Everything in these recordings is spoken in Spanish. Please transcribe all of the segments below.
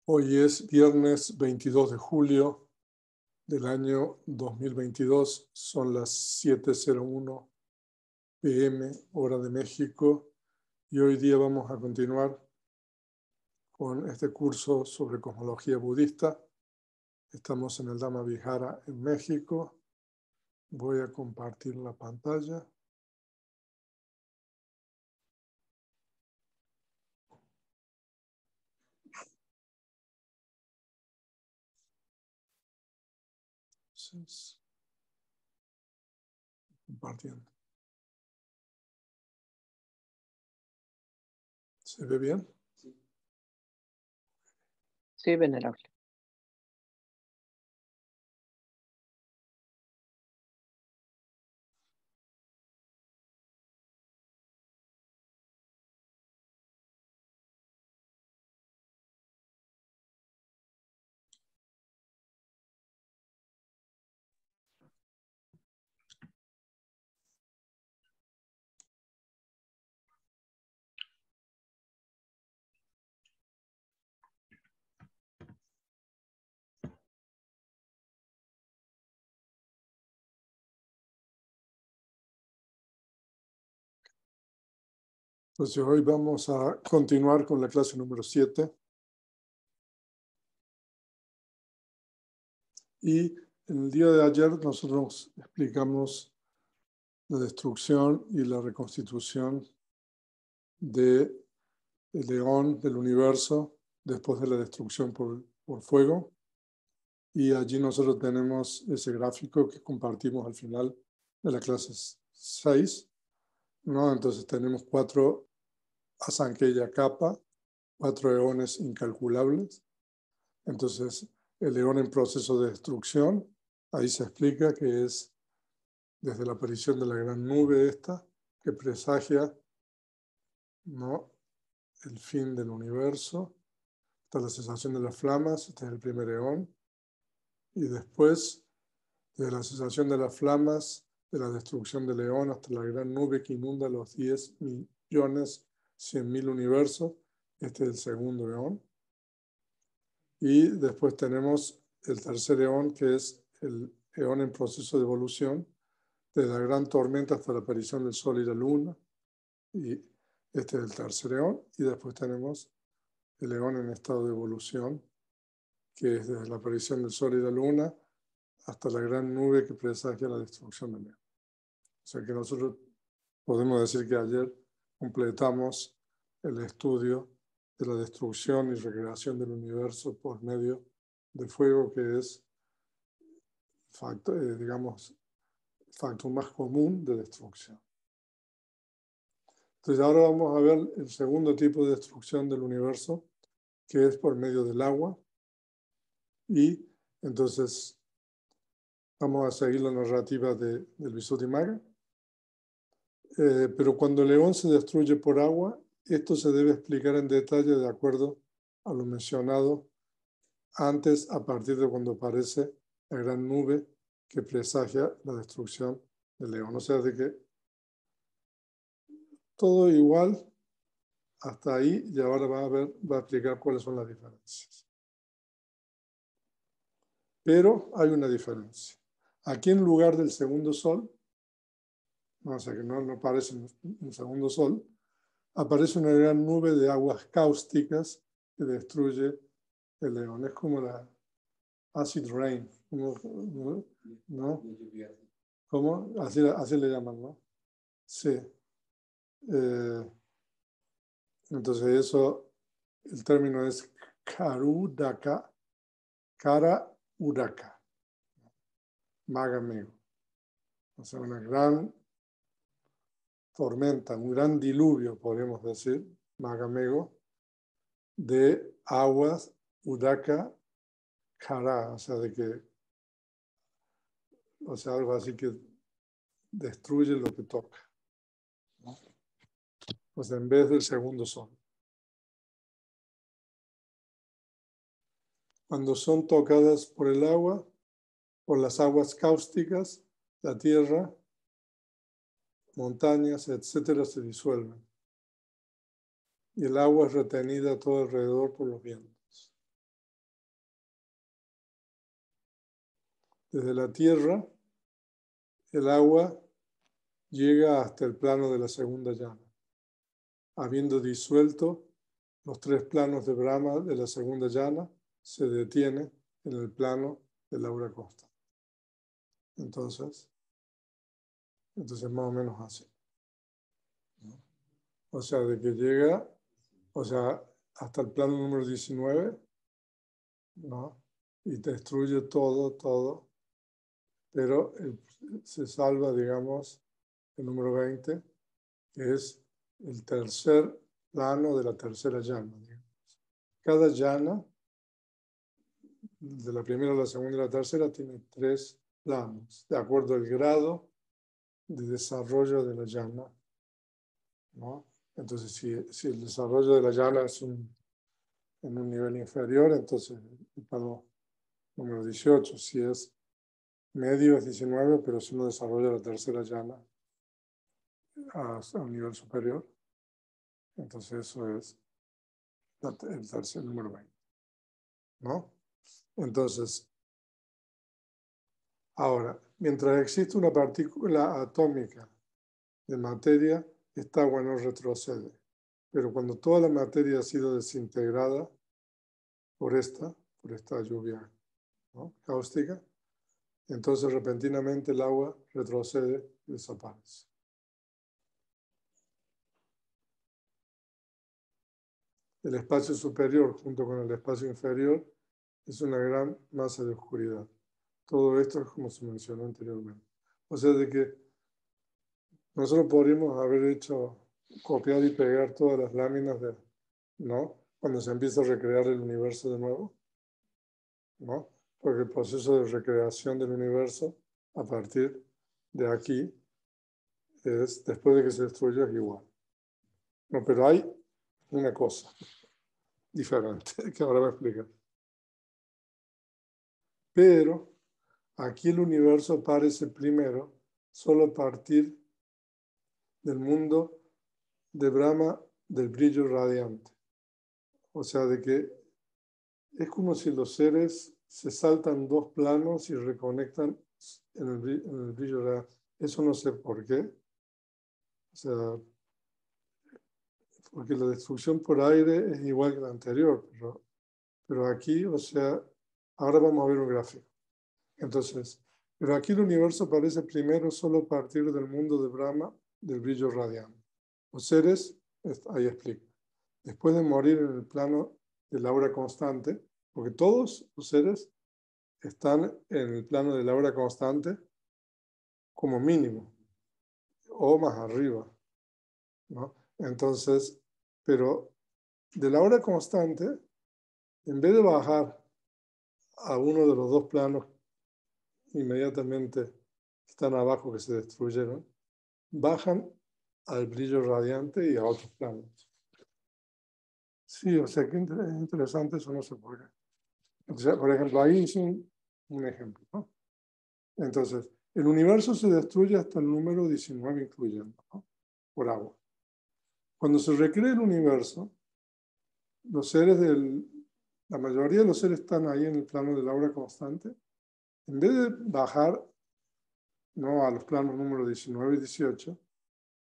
Hoy es viernes 22 de julio del año 2022. Son las 7:01 p.m. hora de México y hoy día vamos a continuar con este curso sobre cosmología budista. Estamos en el Dhamma Vihara en México. Voy a compartir la pantalla. Entonces, compartiendo. ¿Se ve bien? Sí, venerable. Entonces hoy vamos a continuar con la clase número 7. Y en el día de ayer nosotros explicamos la destrucción y la reconstitución del león del universo después de la destrucción por fuego. Y allí nosotros tenemos ese gráfico que compartimos al final de la clase 6, ¿no? Entonces tenemos 4 Asankhya Kappa, 4 eones incalculables. Entonces el león en proceso de destrucción, ahí se explica que es desde la aparición de la gran nube esta, que presagia, ¿no?, el fin del universo, hasta la cesación de las flamas, este es el primer eón, y después, desde la cesación de las flamas, de la destrucción del eón hasta la gran nube que inunda los 10.100.000 universos, este es el segundo eón. Y después tenemos el tercer eón, que es el eón en proceso de evolución, desde la gran tormenta hasta la aparición del sol y la luna, y este es el tercer eón. Y después tenemos el eón en estado de evolución, que es desde la aparición del sol y la luna hasta la gran nube que presagia la destrucción del león. O sea que nosotros podemos decir que ayer completamos el estudio de la destrucción y recreación del universo por medio del fuego, que es digamos, el factor más común de destrucción. Entonces ahora vamos a ver el segundo tipo de destrucción del universo, que es por medio del agua. Y entonces vamos a seguir la narrativa del Visuddhimagga. Pero cuando el león se destruye por agua, esto se debe explicar en detalle de acuerdo a lo mencionado antes, a partir de cuando aparece la gran nube que presagia la destrucción del león. O sea, de que todo igual hasta ahí, y ahora va a explicar cuáles son las diferencias. Pero hay una diferencia. Aquí en lugar del segundo sol, o sea que no aparece un segundo sol, aparece una gran nube de aguas cáusticas que destruye el león. Es como la acid rain, ¿no? ¿Cómo? Así le llaman, ¿no? Sí. Entonces eso, el término es Karudaka, Kara Udaka, Magamego. O sea, una gran tormenta, un gran diluvio, podríamos decir, Magamego, de aguas Udaka Kara, o sea, algo así que destruye lo que toca, ¿no? O sea, en vez del segundo sol. Cuando son tocadas por el agua, por las aguas cáusticas, la tierra, montañas, etcétera, se disuelven. Y el agua es retenida a todo alrededor por los vientos. Desde la tierra, el agua llega hasta el plano de la segunda llana, habiendo disuelto los 3 planos de Brahma de la segunda llana, se detiene en el plano del aura constante. Entonces más o menos así, ¿no? O sea, de que llega, o sea, hasta el plano número 19, ¿no? Y destruye todo, pero se salva, digamos, el número 20, que es el tercer plano de la tercera llana. Cada llana, de la primera, la segunda y la tercera, tiene 3 planos, de acuerdo al grado de desarrollo de la llana, ¿no? Entonces, si el desarrollo de la llana es en un nivel inferior, entonces el plano número 18, si es medio es 19, pero si uno desarrolla la tercera llana a un nivel superior, entonces eso es el tercer número 20, ¿no? Entonces, ahora, mientras existe una partícula atómica de materia, esta agua no retrocede. Pero cuando toda la materia ha sido desintegrada por esta lluvia, ¿no?, cáustica, entonces repentinamente el agua retrocede y desaparece. El espacio superior junto con el espacio inferior es una gran masa de oscuridad. Todo esto es como se mencionó anteriormente. O sea, de que nosotros podríamos haber copiar y pegar todas las láminas, ¿no?, cuando se empieza a recrear el universo de nuevo, ¿no? Porque el proceso de recreación del universo a partir de aquí es, después de que se destruye, es igual. No, pero hay una cosa diferente que ahora voy a explicar. Pero aquí el universo aparece primero solo a partir del mundo de Brahma del brillo radiante. O sea, de que es como si los seres se saltan 2 planos y reconectan en el brillo radiante. Eso no sé por qué. O sea, porque la destrucción por aire es igual que la anterior, pero aquí, o sea, ahora vamos a ver un gráfico. Entonces, pero aquí el universo aparece primero solo a partir del mundo de Brahma, del brillo radiante. Los seres, ahí explico, después de morir en el plano del aura constante, porque todos los seres están en el plano del aura constante como mínimo, o más arriba, ¿no? Entonces, pero de la hora constante, en vez de bajar a uno de los 2 planos inmediatamente que están abajo, que se destruyeron, bajan al brillo radiante y a otros planos. Sí, o sea, que es interesante eso, no sé por qué. O sea, por ejemplo, ahí hice un ejemplo, ¿no? Entonces, el universo se destruye hasta el número 19 incluyendo, ¿no?, por agua. Cuando se recrea el universo, los seres la mayoría de los seres están ahí en el plano del aura constante. En vez de bajar, ¿no?, a los planos número 19 y 18,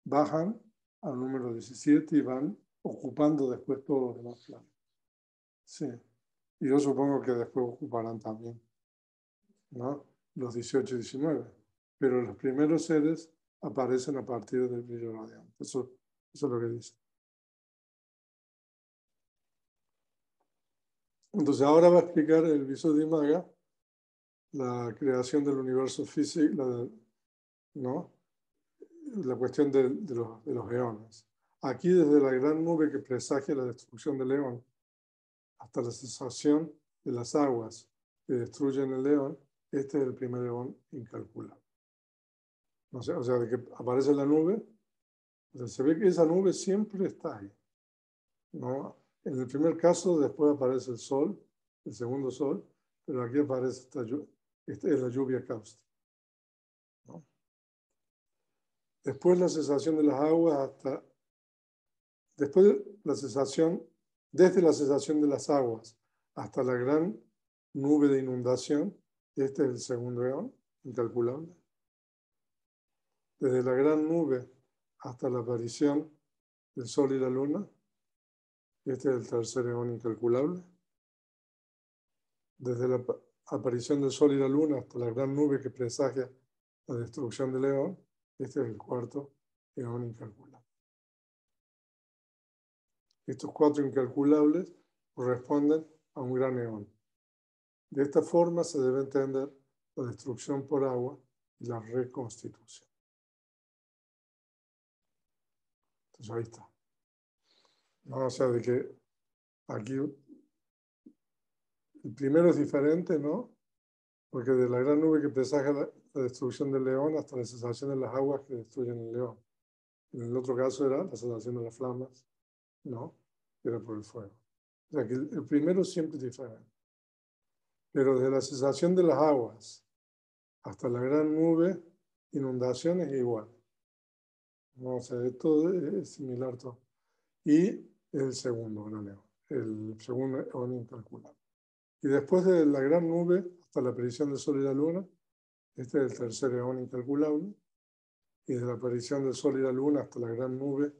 bajan al número 17 y van ocupando después todos los demás planos. Sí. Y yo supongo que después ocuparán también, ¿no?, los 18 y 19. Pero los primeros seres aparecen a partir del brillo radiante. Eso es lo que dice. Entonces ahora va a explicar el Visuddhimagga la creación del universo físico, ¿no?, la cuestión de los eones. Aquí, desde la gran nube que presagia la destrucción del eón hasta la cesación de las aguas que destruyen el eón, este es el primer eón incalculable. O sea, de que aparece la nube, o sea, se ve que esa nube siempre está ahí, ¿no? En el primer caso, después aparece el sol, el segundo sol, pero aquí aparece esta es la lluvia cáustica, ¿no? Después la cesación de las aguas después de la cesación, desde la cesación de las aguas hasta la gran nube de inundación, Este es el segundo eón, incalculable. Desde la gran nube hasta la aparición del Sol y la Luna, este es el tercer eón incalculable. Desde la aparición del Sol y la Luna hasta la gran nube que presagia la destrucción del eón, este es el cuarto eón incalculable. Estos cuatro incalculables corresponden a un gran eón. De esta forma se debe entender la destrucción por agua y la reconstitución. Entonces ahí está. ¿No? O sea, de que aquí el primero es diferente, ¿no? Porque de la gran nube que presagia la destrucción del león hasta la cesación de las aguas que destruyen el león. En el otro caso era la cesación de las flamas, ¿no? Era por el fuego. O sea que el primero siempre es diferente. Pero desde la cesación de las aguas hasta la gran nube, inundación es igual. ¿No? O sea, esto es similar todo. Y el segundo gran eón, el segundo eón incalculable. Y después de la gran nube hasta la aparición del Sol y la Luna, este es el tercer eón incalculable. Y de la aparición del Sol y la Luna hasta la gran nube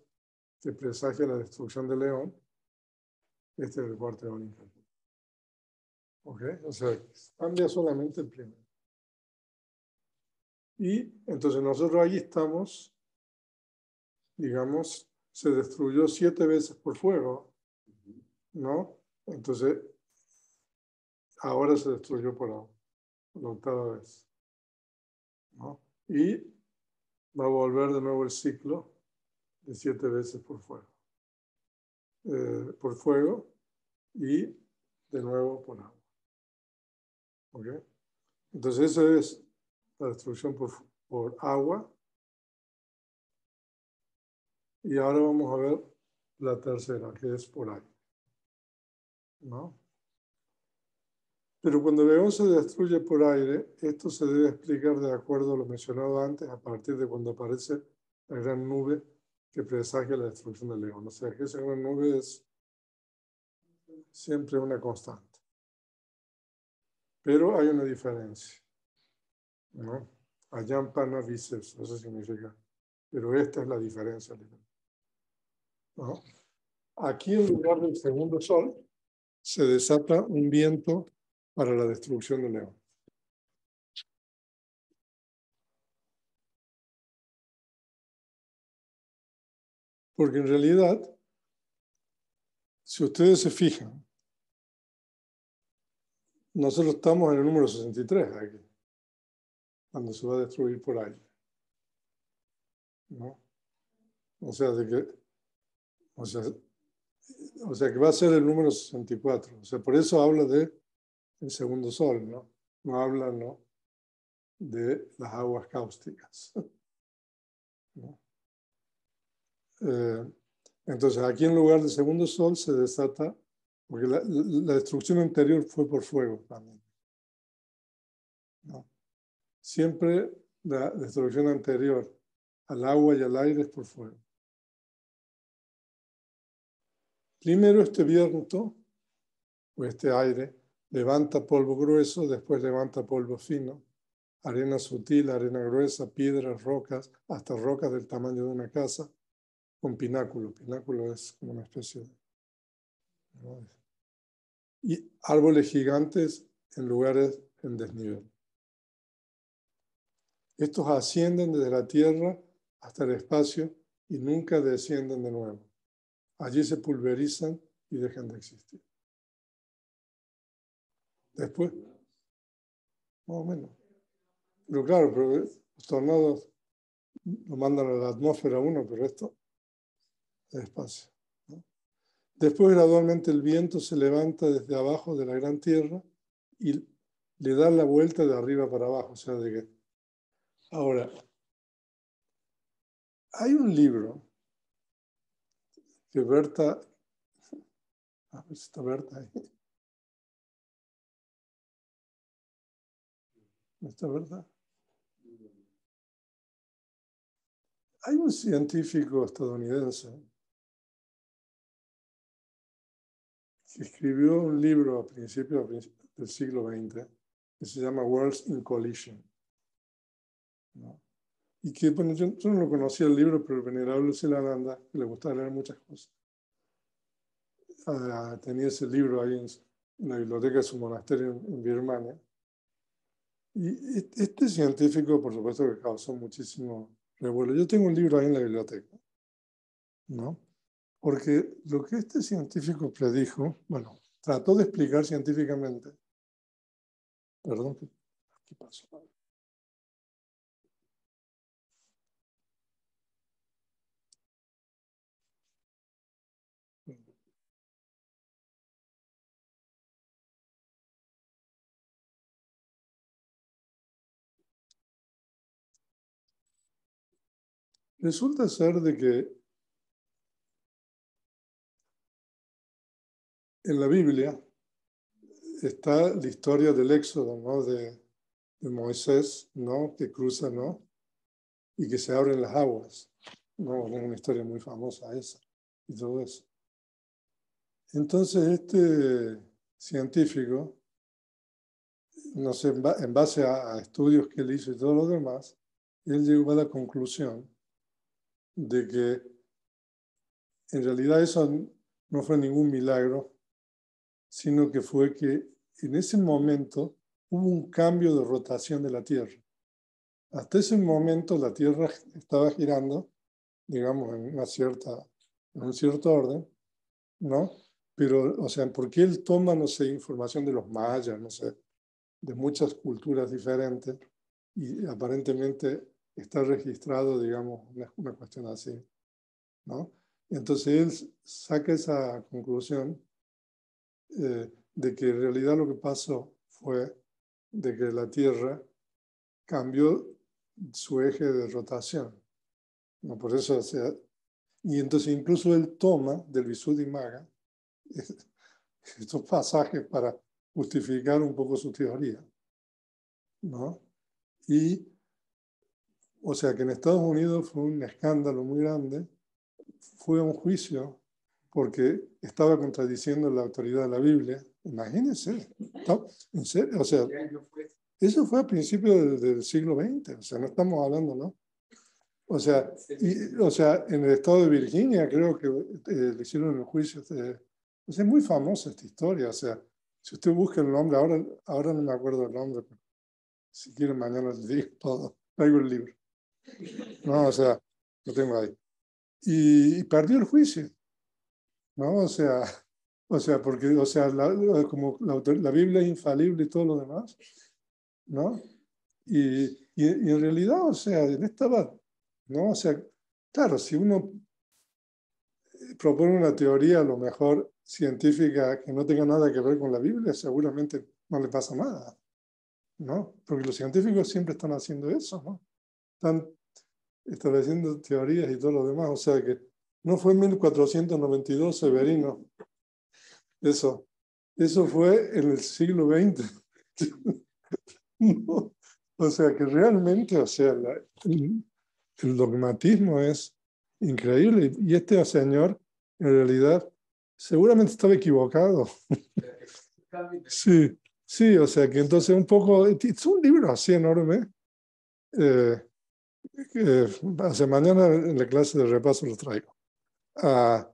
que presagia la destrucción del león, este es el cuarto eón incalculable. ¿Ok? O sea, cambia solamente el primero. Y entonces nosotros ahí estamos, digamos, se destruyó 7 veces por fuego, ¿no? Entonces, ahora se destruyó por agua, la octava vez, ¿no? Y va a volver de nuevo el ciclo de 7 veces por fuego y de nuevo por agua. ¿Ok? Entonces, eso es la destrucción por agua. Y ahora vamos a ver la tercera, que es por aire, ¿no? Pero cuando el león se destruye por aire, esto se debe explicar de acuerdo a lo mencionado antes, a partir de cuando aparece la gran nube que presagia la destrucción del león. O sea, que esa gran nube es siempre una constante. Pero hay una diferencia, ¿no? Ayampana vices, eso significa. Pero esta es la diferencia, ¿no? Aquí, en lugar del segundo sol, se desata un viento para la destrucción del león. Porque en realidad, si ustedes se fijan, nosotros estamos en el número 63 aquí, cuando se va a destruir por aire, ¿no? O sea, o sea que va a ser el número 64. O sea, por eso habla de el segundo sol, ¿no? No habla, ¿no?, de las aguas cáusticas, ¿no? Entonces, aquí en lugar del segundo sol se desata, porque la destrucción anterior fue por fuego también, ¿no? Siempre la destrucción anterior al agua y al aire es por fuego. Primero este viento, o este aire, levanta polvo grueso, después levanta polvo fino, arena sutil, arena gruesa, piedras, rocas, hasta rocas del tamaño de una casa, con pináculo. Pináculo es como una especie de, ¿no?, y árboles gigantes en lugares en desnivel. Estos ascienden desde la tierra hasta el espacio y nunca descienden de nuevo. Allí se pulverizan y dejan de existir. Después, más o menos. Pero claro, pero los tornados lo mandan a la atmósfera uno, pero esto es espacio, ¿no? Después, gradualmente, el viento se levanta desde abajo de la gran tierra y le da la vuelta de arriba para abajo. O sea, de que ahora, hay un libro que Berta, a ver si está Berta ahí. ¿No está Berta? Hay un científico estadounidense que escribió un libro a principios del siglo XX que se llama Worlds in Collision, ¿no? Y que, bueno, yo no lo conocía el libro, pero el venerable Siddhananda, que le gustaba leer muchas cosas, tenía ese libro ahí en la biblioteca de su monasterio en Birmania. Y este científico, por supuesto, que causó muchísimo revuelo. Yo tengo un libro ahí en la biblioteca, ¿no? Porque lo que este científico predijo, bueno, trató de explicar científicamente. Perdón, ¿qué pasó? Resulta ser de que en la Biblia está la historia del Éxodo, ¿no? De Moisés, ¿no? Que cruza, ¿no? Y que se abren las aguas, ¿no? Es una historia muy famosa esa y todo eso. Entonces este científico, no sé, en base a estudios que él hizo y todo lo demás, él llegó a la conclusión de que en realidad eso no fue ningún milagro, sino que fue que en ese momento hubo un cambio de rotación de la Tierra. Hasta ese momento la Tierra estaba girando, digamos, en un cierto orden, ¿no? Pero, o sea, porque él toma, no sé, información de los mayas, no sé, de muchas culturas diferentes, y aparentemente está registrado, digamos, una cuestión así, ¿no? Entonces él saca esa conclusión de que en realidad lo que pasó fue de que la Tierra cambió su eje de rotación, ¿no? Por eso, o sea, y entonces incluso él toma del Visuddhimagga estos pasajes para justificar un poco su teoría, ¿no? Y, o sea, que en Estados Unidos fue un escándalo muy grande, fue un juicio porque estaba contradiciendo la autoridad de la Biblia. Imagínense, ¿en serio? O sea, eso fue a principios del siglo XX, o sea, no estamos hablando, ¿no? O sea, en el estado de Virginia creo que le hicieron el juicio. O sea, es muy famosa esta historia. O sea, si usted busca el nombre, ahora no me acuerdo el nombre, pero si quieren mañana les digo todo. Traigo el libro. No, o sea, lo tengo ahí. Y perdió el juicio, ¿no? O sea porque, o sea, como la Biblia es infalible y todo lo demás, ¿no? Y en realidad, o sea, él estaba, ¿no? O sea, claro, si uno propone una teoría a lo mejor científica que no tenga nada que ver con la Biblia, seguramente no le pasa nada, ¿no? Porque los científicos siempre están haciendo eso, ¿no? Están estableciendo teorías y todo lo demás. O sea que no fue en 1492 Severino, eso fue en el siglo XX. No. O sea que realmente, o sea, el dogmatismo es increíble. Y este señor, en realidad, seguramente estaba equivocado. Sí, sí, o sea que entonces un poco, es un libro así enorme. Eh, Hace mañana en la clase de repaso lo traigo. Ah,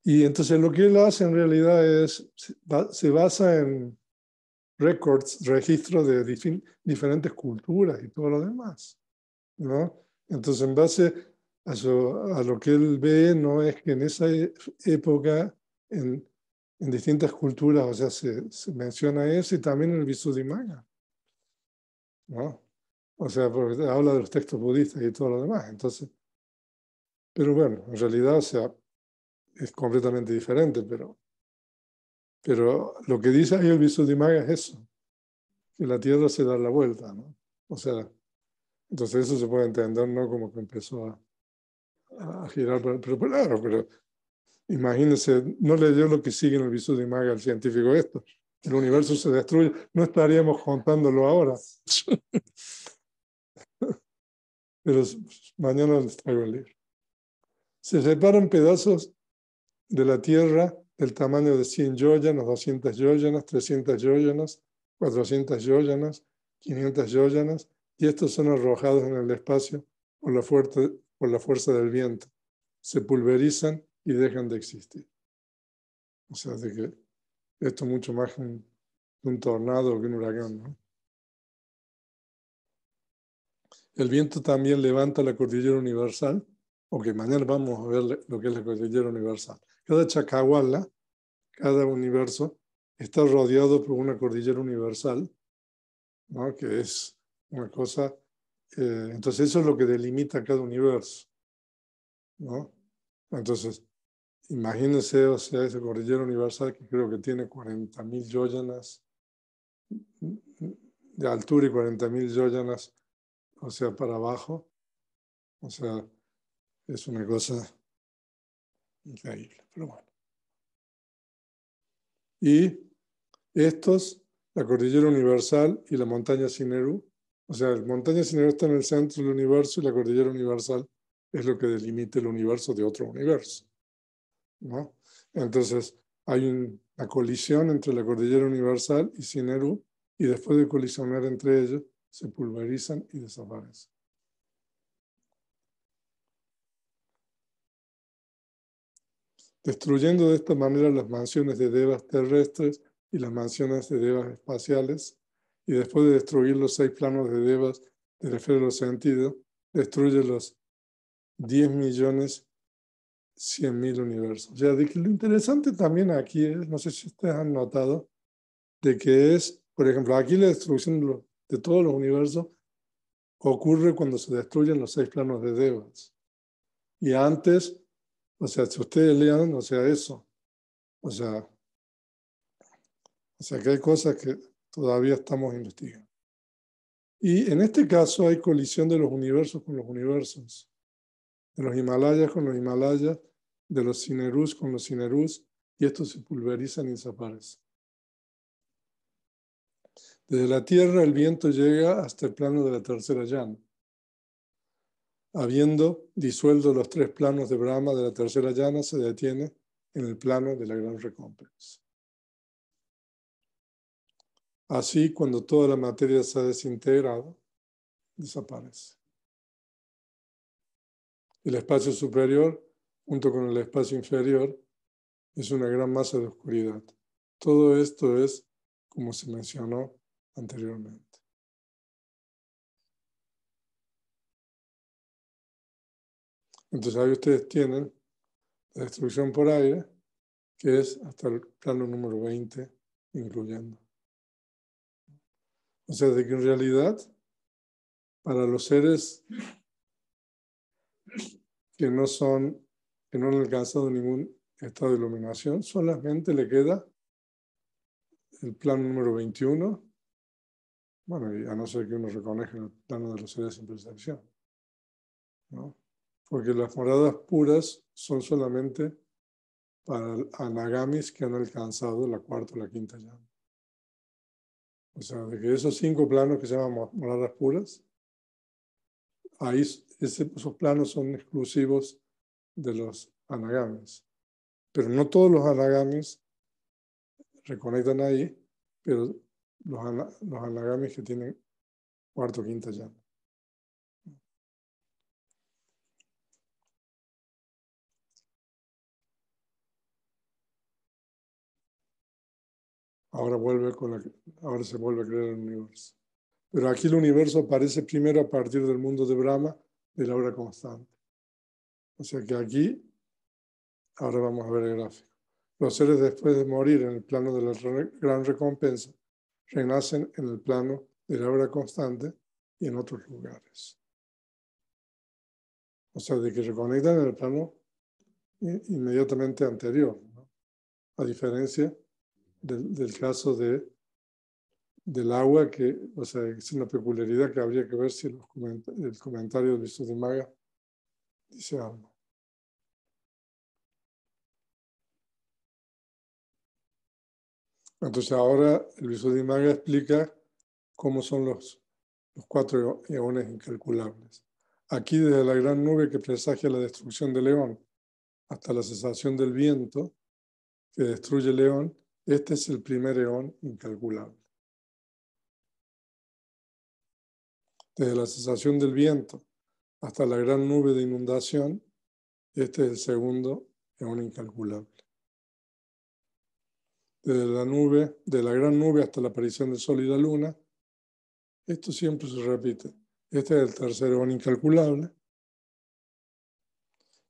y entonces lo que él hace en realidad es, se basa en registros de diferentes culturas y todo lo demás, ¿no? Entonces, en base a lo que él ve, no es que en esa época, en distintas culturas, o sea, se menciona eso y también en el Visuddhimagga, ¿no? O sea, porque habla de los textos budistas y todo lo demás. Entonces, pero bueno, en realidad, o sea, es completamente diferente, pero lo que dice ahí el Visuddhimagga es eso, que la Tierra se da la vuelta, ¿no? O sea, entonces eso se puede entender, ¿no? Como que empezó a girar, pero claro, pero imagínense, no leyó lo que sigue en el Visuddhimagga el científico esto. El universo se destruye, no estaríamos contándolo ahora. Pero mañana les traigo el libro. Se separan pedazos de la Tierra del tamaño de 100 yoyanas, 200 yoyanas, 300 yoyanas, 400 yojanas, 500 yojanas, y estos son arrojados en el espacio por la fuerza del viento. Se pulverizan y dejan de existir. O sea, de que esto es mucho más que un tornado o que un huracán, ¿no? El viento también levanta la cordillera universal. Ok, mañana vamos a ver lo que es la cordillera universal. Cada chacahuala, cada universo, está rodeado por una cordillera universal, ¿no? Que es una cosa. Entonces, eso es lo que delimita cada universo, ¿no? Entonces, imagínense, o sea, esa cordillera universal que creo que tiene 40.000 yojanas de altura y 40.000 yojanas, o sea, para abajo. O sea, es una cosa increíble, pero bueno. Y estos, la cordillera universal y la montaña Sinerú, o sea, la montaña Sinerú está en el centro del universo y la cordillera universal es lo que delimita el universo de otro universo, ¿no? Entonces, hay una colisión entre la cordillera universal y Sinerú, y después de colisionar entre ellos, se pulverizan y desaparecen. Destruyendo de esta manera las mansiones de devas terrestres y las mansiones de devas espaciales, y después de destruir los 6 planos de devas de la esfera de los sentidos, destruye los 10.100.000 universos. O sea, de que lo interesante también aquí es, no sé si ustedes han notado, de que es, por ejemplo, aquí la destrucción de todos los universos ocurre cuando se destruyen los 6 planos de devas. Y antes, o sea, si ustedes lean, o sea, eso, o sea que hay cosas que todavía estamos investigando. Y en este caso hay colisión de los universos con los universos, de los Himalayas con los Himalayas, de los Sinerús con los Sinerús, y estos se pulverizan y desaparecen. Desde la Tierra el viento llega hasta el plano de la tercera llana. Habiendo disuelto los 3 planos de Brahma de la tercera llana, se detiene en el plano de la gran recompensa. Así, cuando toda la materia se ha desintegrado, desaparece. El espacio superior, junto con el espacio inferior, es una gran masa de oscuridad. Todo esto es como se mencionó anteriormente. Entonces ahí ustedes tienen la destrucción por aire, que es hasta el plano número 20, incluyendo. O sea, de que en realidad, para los seres que no han alcanzado ningún estado de iluminación, solamente le queda el plano número 21, bueno, y a no ser que uno reconozca el plano de los seres sin percepción, ¿no? Porque las moradas puras son solamente para anagamis que han alcanzado la cuarta o la quinta llama. O sea, de que esos 5 planos que se llaman moradas puras, ahí esos planos son exclusivos de los anagamis. Pero no todos los anagamis reconectan ahí, pero los anagamis que tienen cuarta o quinta llama. Ahora se vuelve a crear el universo. Pero aquí el universo aparece primero a partir del mundo de Brahma, de la hora constante. O sea que aquí, ahora vamos a ver el gráfico. Los seres después de morir en el plano de la gran recompensa, renacen en el plano de la hora constante y en otros lugares. O sea, de que reconectan en el plano inmediatamente anterior, ¿no? A diferencia del caso del agua, que, o sea, es una peculiaridad que habría que ver si el comentario de Visuddhimagga dice algo. Entonces ahora el Visuddhimagga explica cómo son los 4 eones incalculables. Aquí desde la gran nube que presagia la destrucción de León hasta la cesación del viento que destruye León, este es el primer eón incalculable. Desde la cesación del viento hasta la gran nube de inundación, este es el segundo eón incalculable. De la gran nube hasta la aparición del sol y la luna, esto siempre se repite. Este es el tercer eón incalculable.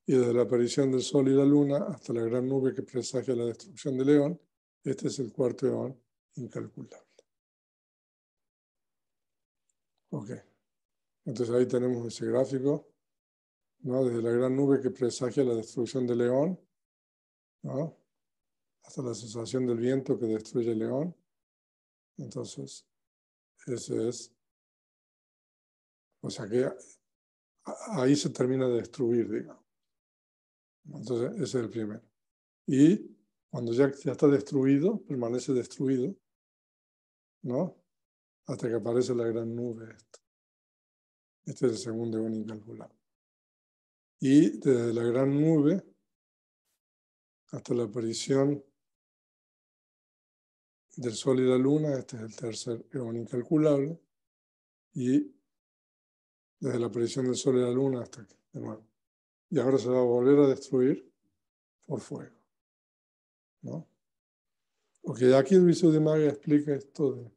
Y desde la aparición del sol y la luna hasta la gran nube que presagia la destrucción del eón, este es el cuarto eón incalculable. Ok, entonces ahí tenemos ese gráfico, ¿no? Desde la gran nube que presagia la destrucción del eón, ¿no? Hasta la cesación del viento que destruye el eón. Entonces, ese es, o sea que ahí se termina de destruir, digamos. Entonces, ese es el primero. Y cuando ya está destruido, permanece destruido, ¿no? Hasta que aparece la gran nube esta. Este es el segundo eón incalculable. Y desde la gran nube hasta la aparición del sol y la luna, este es el tercer eón incalculable. Y desde la aparición del sol y la luna hasta aquí, de nuevo. Y ahora se va a volver a destruir por fuego, ¿no? Porque aquí el Visuddhimagga explica esto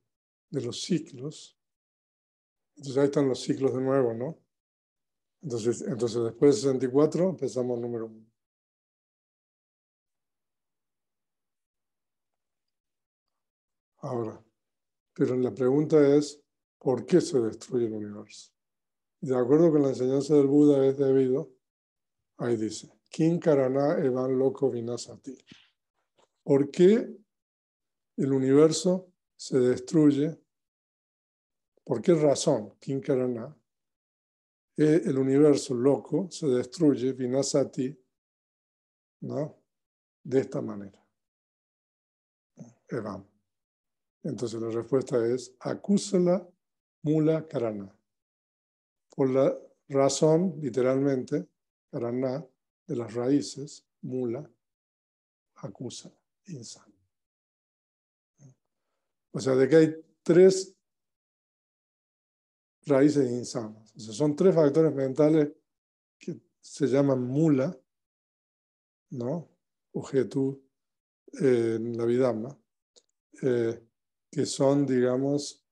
de los ciclos. Entonces ahí están los ciclos de nuevo, ¿no? Entonces después de 64 empezamos el número 1. Ahora, pero la pregunta es, ¿por qué se destruye el universo? De acuerdo con la enseñanza del Buda es debido, ahí dice, Kin karana evan loko vinasati. ¿Por qué el universo se destruye? ¿Por qué razón? Kin karana. El universo loco se destruye, vinasati, ¿no? De esta manera. Evan. Entonces la respuesta es akusala mula karana. Por la razón, literalmente, karana, de las raíces, mula, acusa, insana. O sea, de que hay 3 raíces insanas. O sea, son 3 factores mentales que se llaman mula, ¿no? Objeto en la Vidhamma, que son, digamos,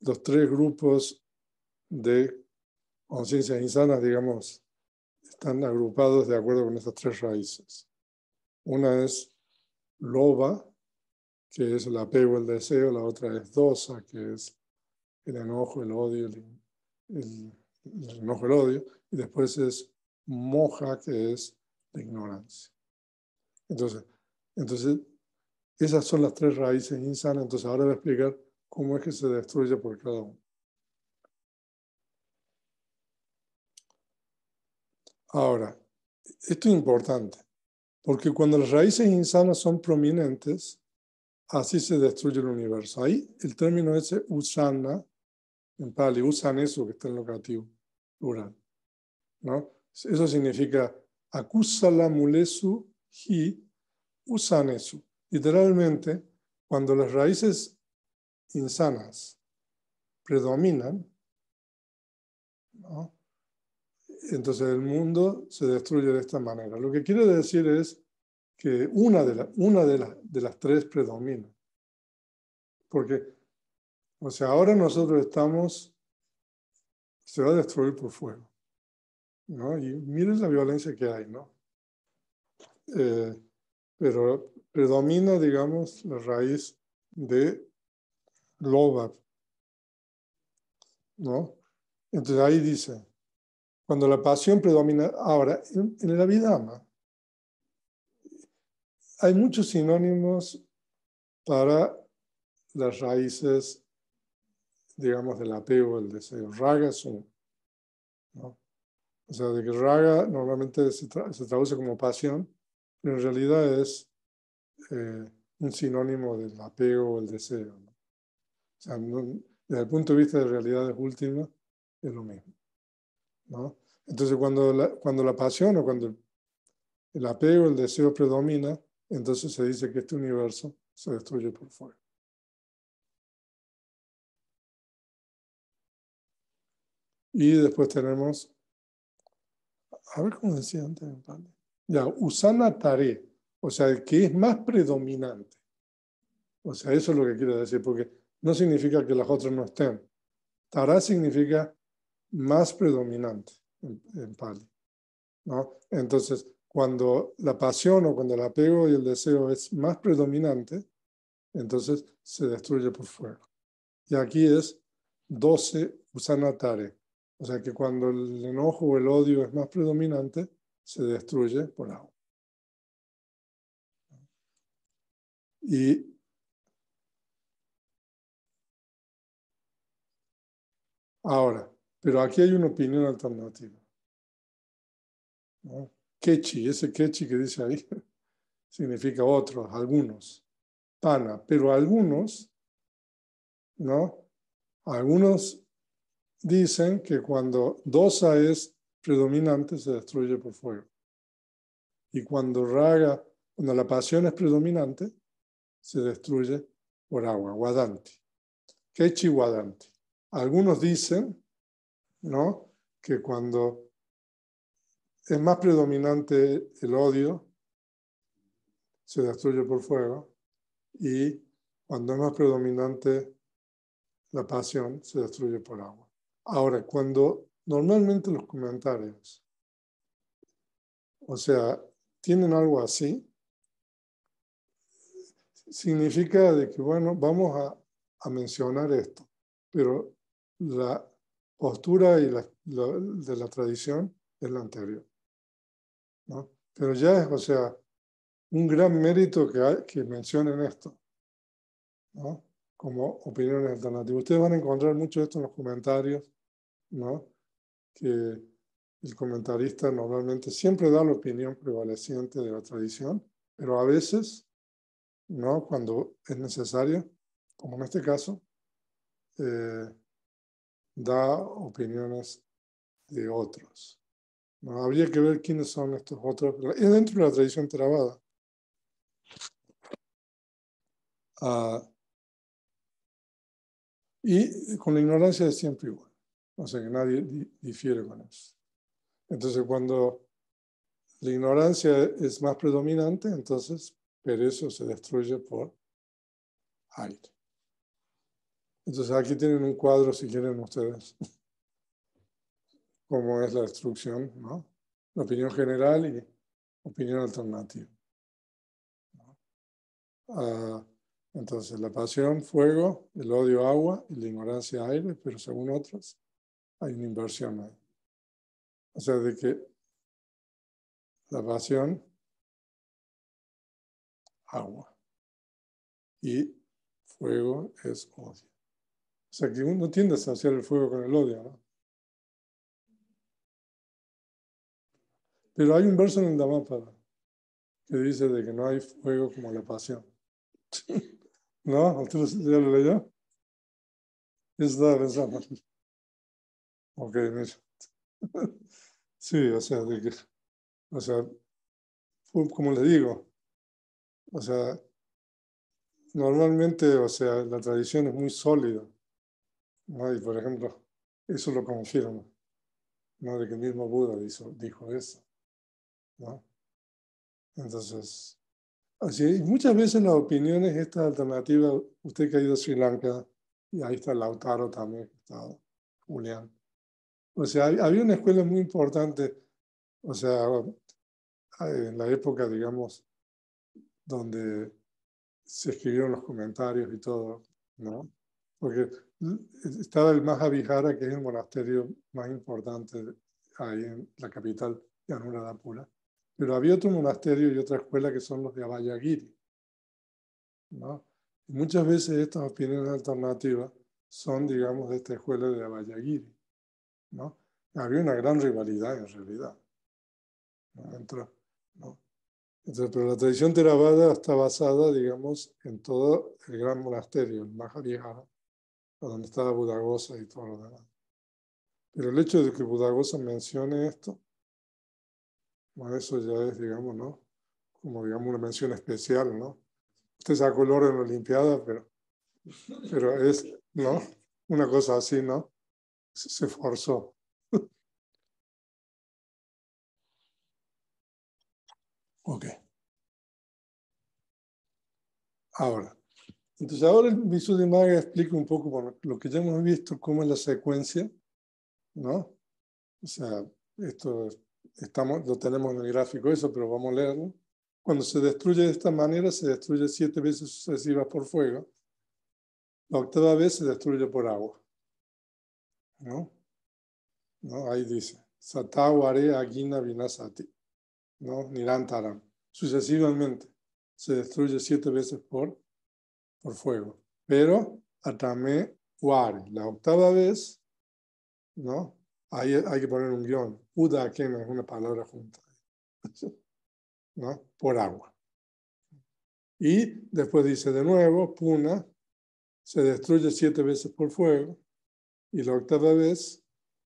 los 3 grupos de conciencias insanas, digamos, están agrupados de acuerdo con estas 3 raíces. Una es loba, que es el apego, el deseo. La otra es dosa, que es el enojo, el odio, el enojo, el odio. Y después es moja, que es la ignorancia. Entonces, esas son las 3 raíces insanas. Entonces ahora voy a explicar cómo es que se destruye por cada uno. Ahora, esto es importante, porque cuando las raíces insanas son prominentes, así se destruye el universo. Ahí el término ese, usana, en Pali, usanesu, que está en locativo, plural, ¿no? Eso significa akusala mulesu hi usanesu. Literalmente, cuando las raíces insanas predominan, ¿no? Entonces el mundo se destruye de esta manera. Lo que quiere decir es que una de las 3 predomina. Porque, o sea, ahora nosotros se va a destruir por fuego, ¿no? Y miren la violencia que hay, ¿no? Pero predomina, digamos, la raíz de loba, ¿no? Entonces ahí dice, cuando la pasión predomina, ahora, en la Abhidhamma hay muchos sinónimos para las raíces, digamos, del apego, del deseo. Raga es uno, ¿no? O sea, de que raga normalmente se traduce como pasión, pero en realidad es un sinónimo del apego o el deseo, ¿no? O sea, desde el punto de vista de realidades últimas, es lo mismo, ¿no? Entonces, cuando la pasión o cuando el apego, el deseo predomina, entonces se dice que este universo se destruye por fuego. Y después tenemos, a ver cómo decía antes, ya, Usana Tare, o sea, el que es más predominante. O sea, eso es lo que quiero decir, porque no significa que las otras no estén. Tara significa más predominante en Pali, ¿no? Entonces, cuando la pasión o cuando el apego y el deseo es más predominante, entonces se destruye por fuego. Y aquí es 12 Usana Tare. O sea que cuando el enojo o el odio es más predominante, se destruye por agua. Y ahora, pero aquí hay una opinión alternativa, ¿no? Kechi, ese kechi que dice ahí, significa otros, algunos. Pana, pero algunos, ¿no? Algunos dicen que cuando dosa es predominante, se destruye por fuego. Y cuando raga, cuando la pasión es predominante, se destruye por agua, guadanti. Kechi guadanti. Algunos dicen, ¿no?, que cuando es más predominante el odio, se destruye por fuego, y cuando es más predominante la pasión, se destruye por agua. Ahora, cuando normalmente los comentarios, o sea, tienen algo así, significa de que, bueno, vamos a mencionar esto, pero la postura y de la tradición es la anterior, ¿no? Pero ya es, o sea, un gran mérito que mencionen esto, ¿no?, como opiniones alternativas. Ustedes van a encontrar mucho de esto en los comentarios, ¿no?, que el comentarista normalmente siempre da la opinión prevaleciente de la tradición, pero a veces, ¿no?, cuando es necesario, como en este caso, da opiniones de otros, ¿no? Habría que ver quiénes son estos otros. Es dentro de la tradición Theravada. Y con la ignorancia es siempre igual. O sea que nadie difiere con eso. Entonces, cuando la ignorancia es más predominante, entonces perezo se destruye por aire. Entonces, aquí tienen un cuadro, si quieren ustedes, cómo es la destrucción, ¿no? La opinión general y opinión alternativa, ¿no? Entonces, la pasión, fuego, el odio, agua, y la ignorancia, aire, pero según otros, hay una inversión ahí. O sea, de que la pasión, agua, y fuego es odio. O sea, que uno tiende a asociar el fuego con el odio, ¿no? Pero hay un verso en el Dhammapada que dice de que no hay fuego como la pasión. ¿No? ¿Usted ya lo leyó? Eso estaba pensando. Ok, mira. Sí, o sea, o sea, como le digo, o sea, normalmente, o sea, la tradición es muy sólida, ¿no? Y por ejemplo, eso lo confirma, ¿no? De que el mismo Buda dijo eso, ¿no? Entonces, así, y muchas veces las opiniones estas alternativas, usted que ha ido a Sri Lanka, y ahí está Lautaro también, está Julián. O sea, había una escuela muy importante, o sea, en la época, digamos, donde se escribieron los comentarios y todo, ¿no? Porque estaba el Mahavihara, que es el monasterio más importante ahí en la capital de Anuradhapura. Pero había otro monasterio y otra escuela que son los de Abhayagiri, ¿no? Y muchas veces estas opiniones alternativas son, digamos, de esta escuela de Abhayagiri, ¿no? Había una gran rivalidad en realidad, ¿no? ¿no? Entonces, pero la tradición Theravada está basada, digamos, en todo el gran monasterio, el Mahavihara, donde estaba Buddhaghosa y todo lo demás. Pero el hecho de que Buddhaghosa mencione esto, bueno, eso ya es, digamos, ¿no?, como, digamos, una mención especial, ¿no? Usted sacó el oro en la Olimpiada, pero es, ¿no?, una cosa así, ¿no? Se esforzó. Ok. Ahora el Visuddhimagga explica un poco, bueno, lo que ya hemos visto, cómo es la secuencia, ¿no? O sea, esto lo tenemos en el gráfico eso, pero vamos a leerlo. Cuando se destruye de esta manera, se destruye 7 veces sucesivas por fuego. La octava vez se destruye por agua, ¿no? ¿No? Ahí dice, Sataware Agina Vinasati, ¿no? Nirantaram. Sucesivamente se destruye 7 veces por fuego. Pero Atame Ware, la octava vez, ¿no? Ahí hay que poner un guión. Uda que no es una palabra junta, ¿no? Por agua. Y después dice de nuevo, Puna, se destruye 7 veces por fuego. Y la octava vez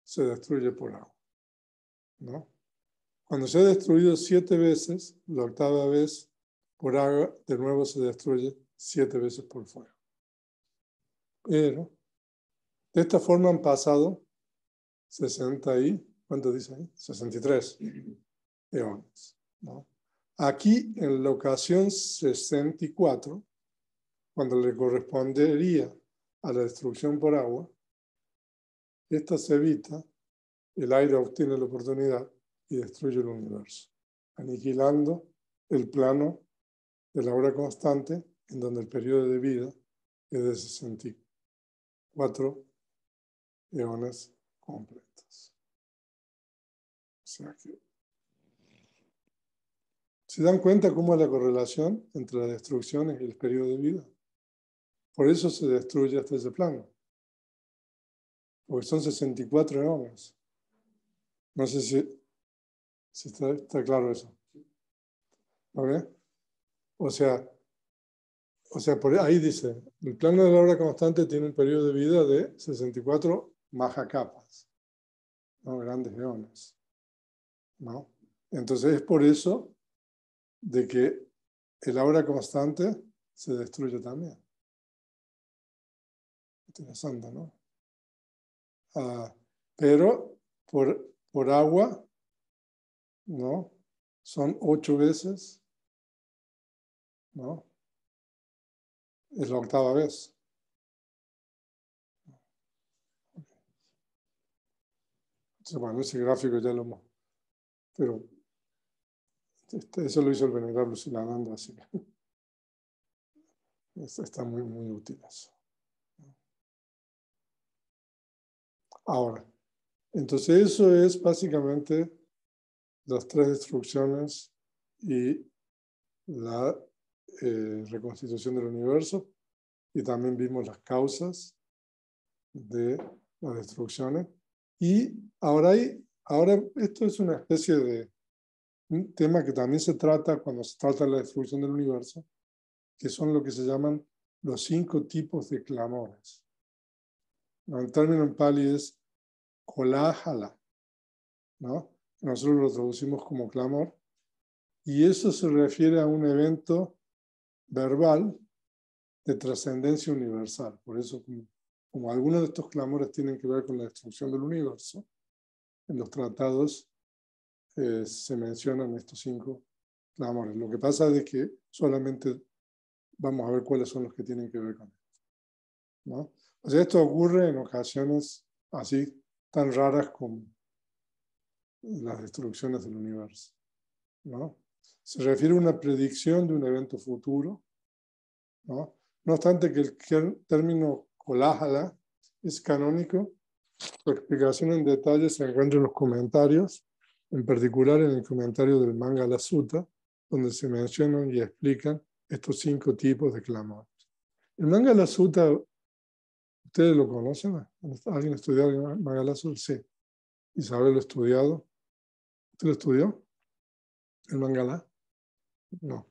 se destruye por agua, ¿no? Cuando se ha destruido 7 veces, la octava vez por agua, de nuevo se destruye 7 veces por fuego. Pero de esta forma han pasado 60 y, ¿cuánto dice ahí? 63 eones, ¿no? Aquí, en la ocasión 64, cuando le correspondería a la destrucción por agua, esta se evita, el aire obtiene la oportunidad y destruye el universo, aniquilando el plano de la hora constante, en donde el periodo de vida es de 64 eones completos. O sea que, ¿se dan cuenta cómo es la correlación entre las destrucciones y el periodo de vida? Por eso se destruye hasta ese plano, porque son 64 eones. No sé si está claro eso. ¿Ok? O sea, por ahí dice, el plano de la hora constante tiene un periodo de vida de 64 mahacapas, ¿no? Grandes eones, ¿no? Entonces es por eso de que el hora constante se destruye también. Interesante, ¿no? Pero por agua, ¿no? Son 8 veces, ¿no? Es la octava vez. Entonces, bueno, ese gráfico ya lo hemos... Pero eso lo hizo el venerable Silananda, así que está muy, muy útil eso. Ahora, entonces eso es básicamente las 3 destrucciones y la reconstitución del universo, y también vimos las causas de las destrucciones. Y ahora esto es una especie de un tema que también se trata cuando se trata de la destrucción del universo, que son lo que se llaman los 5 tipos de clamores. El término en pali es kolájala, ¿no? Nosotros lo traducimos como clamor, y eso se refiere a un evento verbal de trascendencia universal. Por eso, como algunos de estos clamores tienen que ver con la destrucción del universo, en los tratados se mencionan estos 5 clamores. Lo que pasa es que solamente vamos a ver cuáles son los que tienen que ver con esto, ¿no? O sea, esto ocurre en ocasiones así tan raras como las destrucciones del universo, ¿no? Se refiere a una predicción de un evento futuro, ¿no? No obstante que el término kolájala es canónico, su explicación en detalle se encuentra en los comentarios, en particular en el comentario del Mangala Sutta, donde se mencionan y explican estos 5 tipos de clamores. El Mangala Sutta, ¿ustedes lo conocen? ¿Alguien estudió el Mangala Sutta? Sí. Isabel lo ha estudiado. ¿Usted lo estudió? ¿El Mangala? No.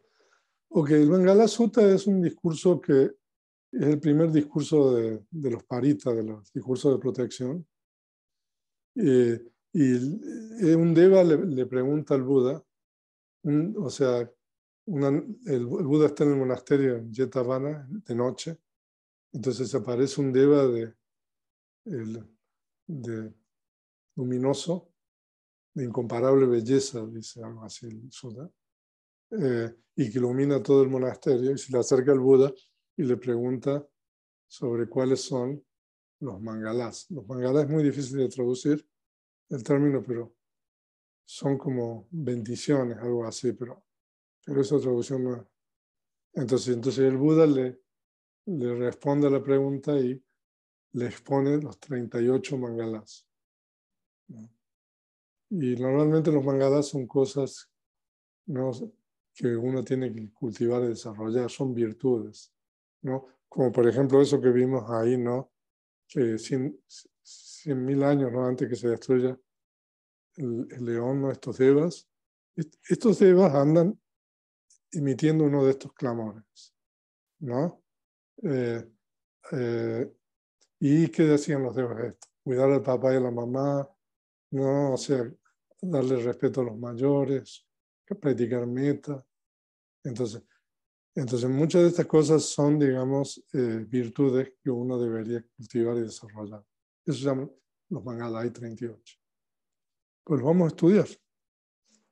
Ok, el Mangala Sutta es un discurso que es el primer discurso de los paritas, de los discursos de protección. Y un deva le pregunta al Buda, o sea, el Buda está en el monasterio en Jetavana de noche, entonces aparece un deva de luminoso, de incomparable belleza, dice algo así el Sutta, y que ilumina todo el monasterio, y se le acerca al Buda y le pregunta sobre cuáles son los mangalás. Los mangalás es muy difícil de traducir el término, pero son como bendiciones, algo así, pero esa traducción no es. Entonces el Buda le responde a la pregunta y le expone los 38 mangalás. Y normalmente los mangalás son cosas, ¿no?, que uno tiene que cultivar y desarrollar, son virtudes, ¿no? Como por ejemplo eso que vimos ahí, ¿no? Que 100.000 años, ¿no?, antes que se destruya el león, ¿no?, estos devas, estos devas andan emitiendo uno de estos clamores, ¿no? ¿Y qué decían los devas esto? Cuidar al papá y a la mamá, ¿no? O sea, darle respeto a los mayores, practicar meta. Entonces muchas de estas cosas son, digamos, virtudes que uno debería cultivar y desarrollar. Eso se llaman los Mangalai 38. Pues vamos a estudiar,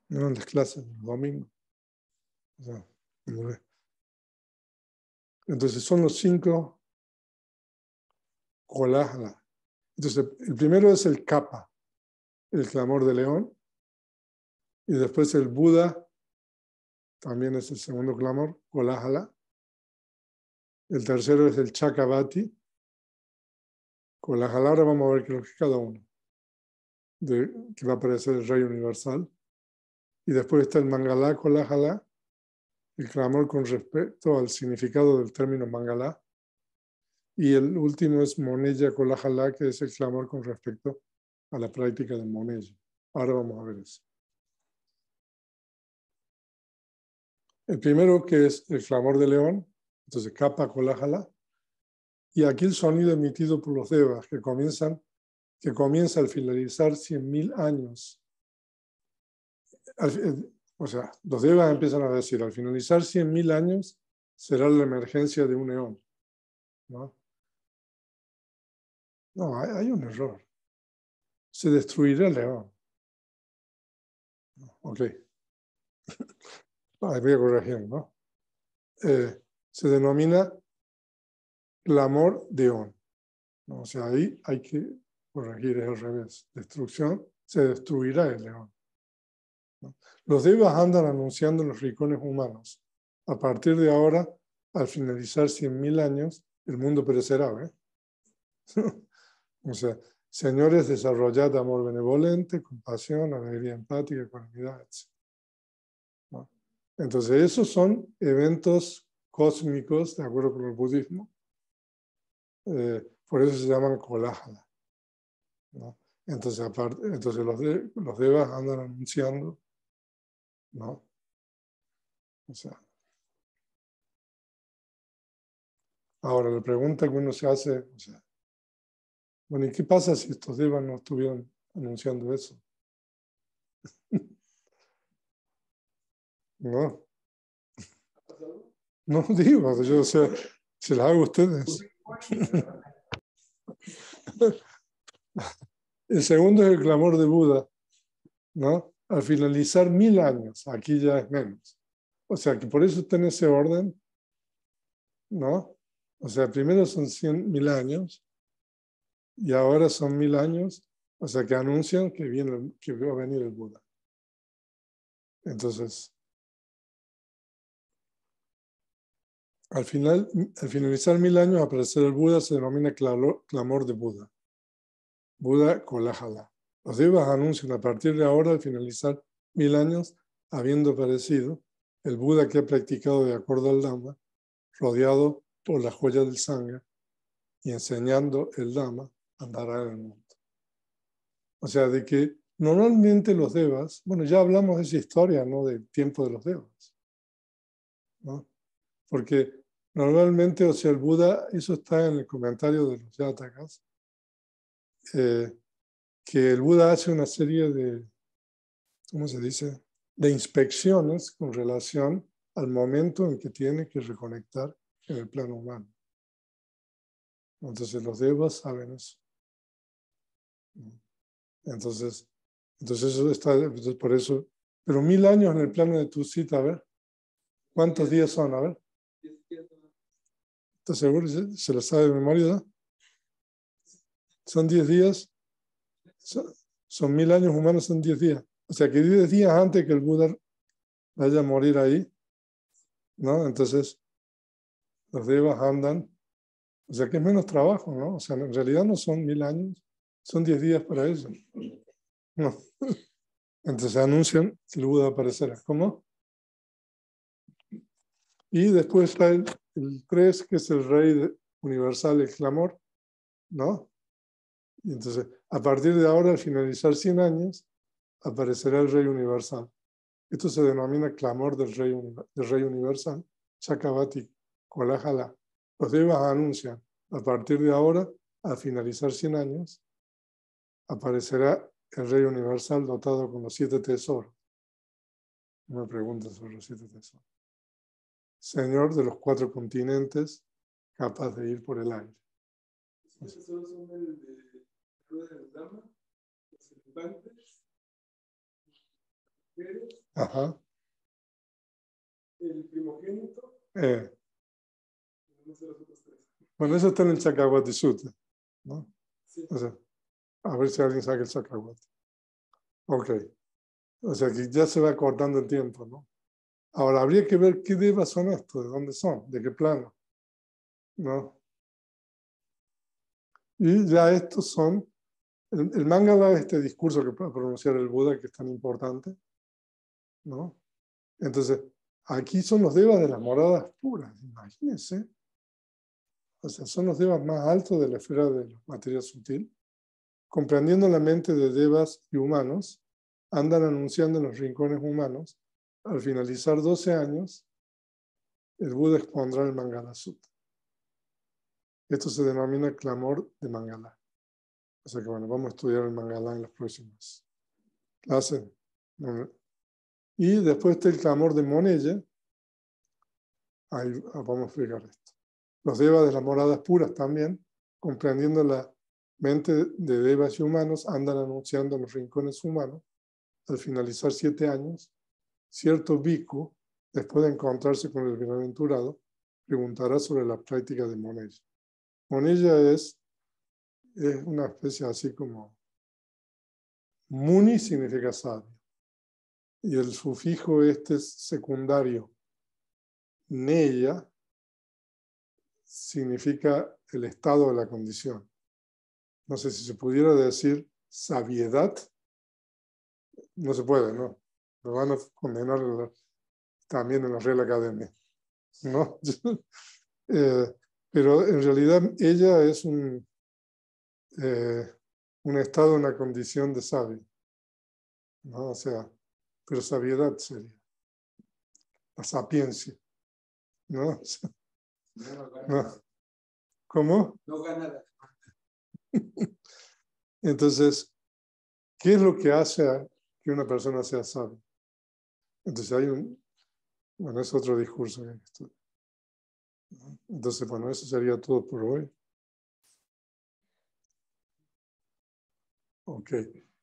¿no?, en las clases, los domingos. O sea, entonces son los 5 Kolájala. Entonces el primero es el Kapha, el clamor de león, y después el Buda, también es el segundo clamor, Kolájala. El tercero es el Chakravati. Kolájala, ahora vamos a ver qué es cada uno, que va a aparecer el Rey Universal. Y después está el Mangalá Kolájala, el clamor con respecto al significado del término Mangalá. Y el último es Monella Kolájala, que es el clamor con respecto a la práctica de Monella. Ahora vamos a ver eso. El primero, que es el clamor de león, entonces Kapha Kolájala. Y aquí el sonido emitido por los devas, que comienza al finalizar 100.000 años. O sea, los devas empiezan a decir, al finalizar 100.000 años será la emergencia de un eón, ¿no? No, hay un error. Se destruirá el león. Ok. Voy a corregir, ¿no? Se denomina clamor de eón, ¿no? O sea, ahí hay que corregir, es al revés. Destrucción, se destruirá el león, ¿no? Los devas andan anunciando en los rincones humanos. A partir de ahora, al finalizar 100.000 años, el mundo perecerá, ¿eh? O sea, señores, desarrollad amor benevolente, compasión, alegría empática, ecuanimidad, etc., ¿no? Entonces, esos son eventos cósmicos, de acuerdo con el budismo. Por eso se llaman kolájala, ¿no? Entonces, los devas andan anunciando, ¿no? O sea, ahora la pregunta que uno se hace, o sea, bueno, ¿y qué pasa si estos devas no estuvieran anunciando eso? No, no digo, yo, o sea, se las hago a ustedes. El segundo es el clamor de Buda, ¿no? Al finalizar 1.000 años, aquí ya es menos. O sea que por eso está en ese orden, ¿no? O sea, primero son 100.000 años y ahora son 1.000 años, o sea que anuncian que va a venir el Buda. Entonces, al finalizar 1.000 años, aparecer el Buda se denomina clamor de Buda. Buda Kolájala. Los devas anuncian a partir de ahora, al finalizar 1.000 años, habiendo aparecido el Buda que ha practicado de acuerdo al Dhamma, rodeado por la joya del Sangha y enseñando el Dhamma, andará en el mundo. O sea, de que normalmente los devas, bueno, ya hablamos de esa historia, ¿no?, del tiempo de los devas, ¿no? Porque normalmente, o sea, el Buda, eso está en el comentario de los Jatakas, que el Buda hace una serie de, ¿cómo se dice?, de inspecciones con relación al momento en que tiene que reconectar en el plano humano. Entonces los devas saben eso. Entonces eso está, por eso, pero 1.000 años en el plano de tu cita, a ver, ¿Cuántos días son? A ver. ¿Estás seguro? ¿Se lo sabe de memoria ya? ¿Son 10 días? Son 1000 años humanos, son 10 días. O sea que 10 días antes que el Buda vaya a morir ahí, ¿no? Entonces los devas andan, o sea que es menos trabajo, ¿no? O sea, en realidad no son 1000 años, son 10 días para ellos. No. Entonces anuncian que el Buda aparecerá. ¿Cómo? Y después está el 3, que es el rey universal, el clamor, ¿no? Y entonces, a partir de ahora, al finalizar 100 años, aparecerá el rey universal. Esto se denomina clamor del rey universal, Chakravati, Kolájala. Los devas anuncian, a partir de ahora, al finalizar 100 años, aparecerá el rey universal dotado con los 7 tesoros. No me preguntes sobre los 7 tesoros. Señor de los 4 continentes, capaz de ir por el aire. ¿Los tesoros son el de rueda del Dharma, los elefantes, mujeres, el primogénito? No sé los otros 3. Bueno, eso está en el Chakravati Sutta, ¿no? Sí. O sea, a ver si alguien saca el Chakravati. Ok. O sea que ya se va cortando el tiempo, ¿no? Ahora habría que ver qué devas son estos, de dónde son, de qué plano, ¿no? Y ya estos son, el Mangala es este discurso que puede pronunciar el Buda, que es tan importante, ¿no? Entonces, aquí son los devas de las moradas puras, imagínense. O sea, son los devas más altos de la esfera de la materia sutil. Comprendiendo la mente de devas y humanos, andan anunciando en los rincones humanos. Al finalizar 12 años, el Buda expondrá el Mangala Sutta. Esto se denomina clamor de Mangala. O sea que bueno, vamos a estudiar el Mangala en las próximas clases. Y después está el clamor de Monella. Ahí vamos a explicar esto. Los devas de las moradas puras también, comprendiendo la mente de devas y humanos, andan anunciando en los rincones humanos. Al finalizar 7 años, cierto bhikkhu, después de encontrarse con el bienaventurado, preguntará sobre la práctica de Monella. Monella es una especie así como Muni significa sabio. Y el sufijo este es secundario. Neya significa el estado de la condición. No sé si se pudiera decir sabiedad. No se puede, ¿no? Lo van a condenar también en la Real Academia, ¿no? Pero en realidad ella es un estado, una condición de sabio, ¿no? O sea, pero sabiedad sería la sapiencia, ¿no? ¿No? ¿Cómo? No gana. Entonces, ¿qué es lo que hace a que una persona sea sabia? Entonces bueno, es otro discurso que estudio. Entonces, bueno, eso sería todo por hoy. Ok.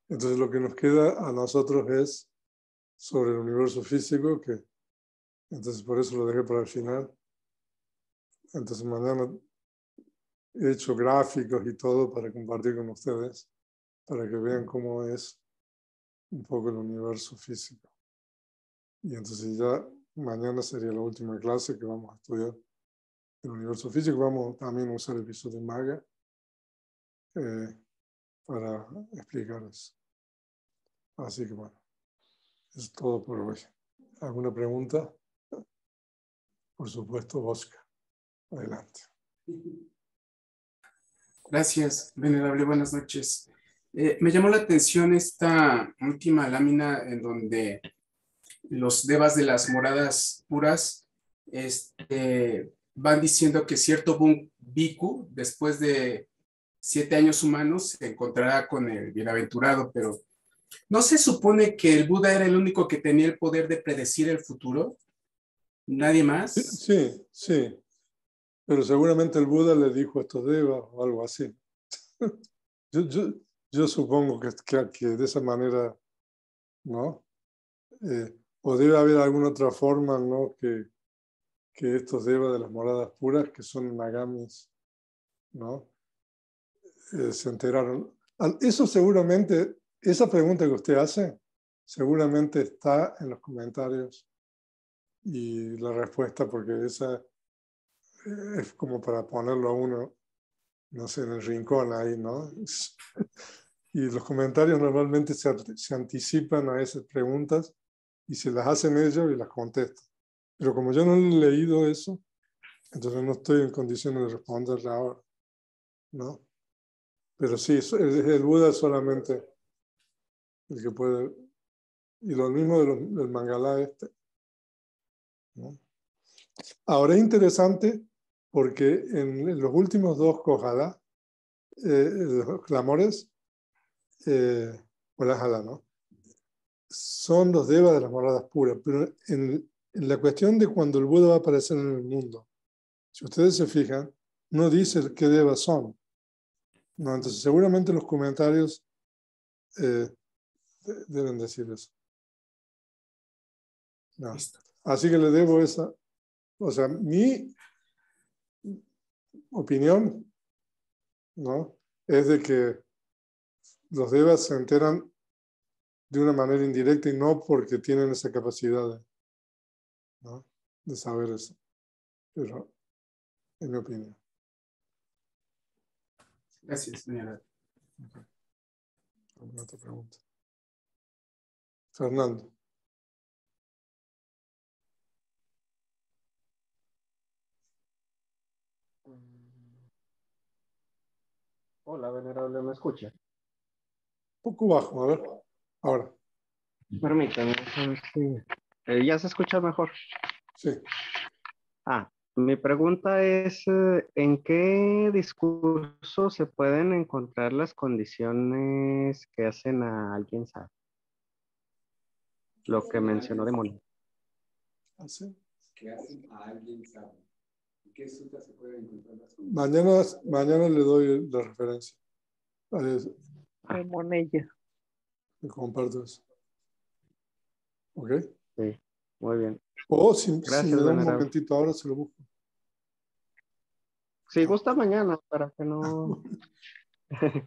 Entonces, lo que nos queda a nosotros es sobre el universo físico, que entonces por eso lo dejé para el final. Entonces, mañana he hecho gráficos y todo para compartir con ustedes, para que vean cómo es un poco el universo físico. Y entonces ya mañana sería la última clase que vamos a estudiar el universo físico. Vamos también a usar el Visuddhimagga para explicar eso. Así que bueno, es todo por hoy. ¿Alguna pregunta? Por supuesto, Oscar. Adelante. Gracias, venerable, buenas noches. Me llamó la atención esta última lámina en donde los devas de las moradas puras van diciendo que cierto bhikkhu, después de 7 años humanos, se encontrará con el bienaventurado, pero ¿no se supone que el Buda era el único que tenía el poder de predecir el futuro? ¿Nadie más? Sí. Pero seguramente el Buda le dijo a estos devas o algo así. Yo supongo que de esa manera, ¿no? O debe haber alguna otra forma, ¿no? Que que estos devas de las moradas puras, que son nagamis, ¿no? Se enteraron. Eso seguramente, esa pregunta que usted hace, seguramente está en los comentarios y la respuesta, porque esa es como para ponerlo a uno, no sé, en el rincón ahí, ¿no? Y los comentarios normalmente se anticipan a esas preguntas y se las hacen ellos y las contestan. Pero como yo no he leído eso, entonces no estoy en condiciones de responderle ahora, ¿no? Pero sí, el Buda es solamente el que puede. Y lo mismo del Mangalá este, ¿no? Ahora es interesante porque en los últimos dos Kohala, los clamores, o la Jala, ¿no? Son los devas de las moradas puras, pero en la cuestión de cuando el Buda va a aparecer en el mundo, si ustedes se fijan, no dice qué devas son, ¿no? Entonces seguramente los comentarios deben decir eso. No. Listo. Así que le debo esa, o sea, mi opinión, ¿no? Es de que los devas se enteran de una manera indirecta y no porque tienen esa capacidad ¿no? de saber eso. Pero, en mi opinión. Gracias, señora. Okay. ¿Alguna otra pregunta? Fernando. Hola, venerable, ¿me escucha? Un poco bajo, a ver. Ahora. Permítame, ¿ya se escucha mejor? Sí. Mi pregunta es, ¿en qué discurso se pueden encontrar las condiciones que hacen a alguien sabio? Lo que mencionó de Moni. ¿Así? Que hacen a alguien sabio. ¿En qué sutta se pueden encontrar las Mañana le doy la referencia. Monella. Le comparto eso. ¿Ok? Sí, muy bien. O si me Gracias, da un venerable. momentito ahora, se lo busco. Si gusta mañana, para que no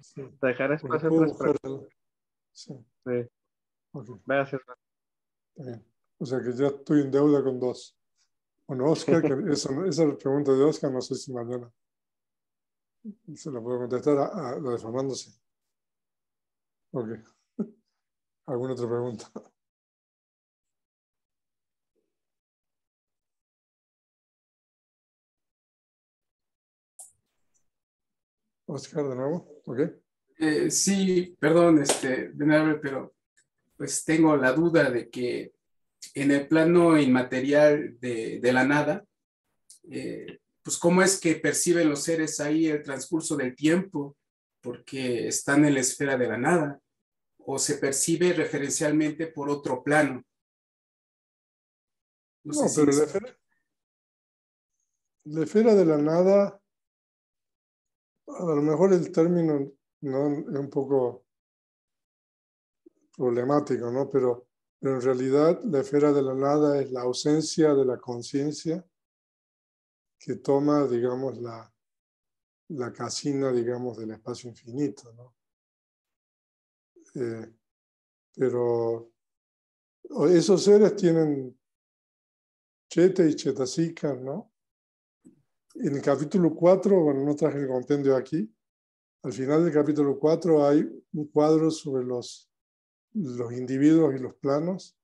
Sí. dejar Porque espacio a puedo otras preguntas. buscarlo. Sí. Sí, Ok. gracias. Está bien. O sea que ya estoy en deuda con dos. Bueno, Oscar, que esa pregunta de Oscar, no sé si mañana se la puedo contestar a lo de Fernando, sí. Ok. ¿Alguna otra pregunta? Oscar, de nuevo. Ok. Sí, perdón, venerable, pero pues tengo la duda de que en el plano inmaterial de la nada, pues cómo es que perciben los seres ahí el transcurso del tiempo, porque están en la esfera de la nada, o se percibe referencialmente por otro plano. No sé No, si pero la esfera de la nada, a lo mejor el término no es un poco problemático, ¿no? Pero en realidad la esfera de la nada es la ausencia de la conciencia que toma, digamos, la casina, digamos, del espacio infinito, ¿no? Pero esos seres tienen cheta y chetasika, ¿no? En el capítulo 4, bueno, no traje el compendio aquí, al final del capítulo 4 hay un cuadro sobre los individuos y los planos,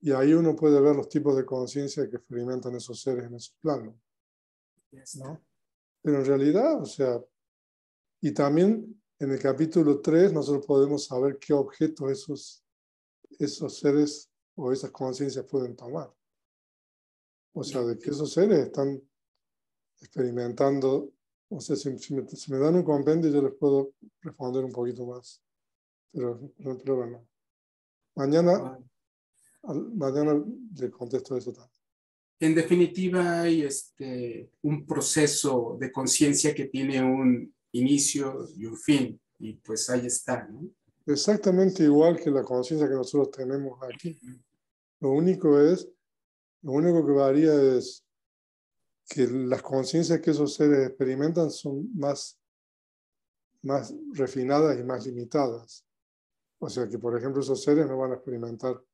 y ahí uno puede ver los tipos de conciencia que experimentan esos seres en esos planos, ¿no? Pero en realidad, o sea, y también en el capítulo 3 nosotros podemos saber qué objetos esos seres o esas conciencias pueden tomar. O sea, de que esos seres están experimentando, o sea, si me dan un compendio yo les puedo responder un poquito más. Pero bueno, mañana le contesto eso también. En definitiva, hay un proceso de conciencia que tiene un inicio y un fin, y pues ahí está, ¿no? Exactamente igual que la conciencia que nosotros tenemos aquí. Lo único que varía es que las conciencias que esos seres experimentan son más refinadas y más limitadas. O sea que, por ejemplo, esos seres no van a experimentar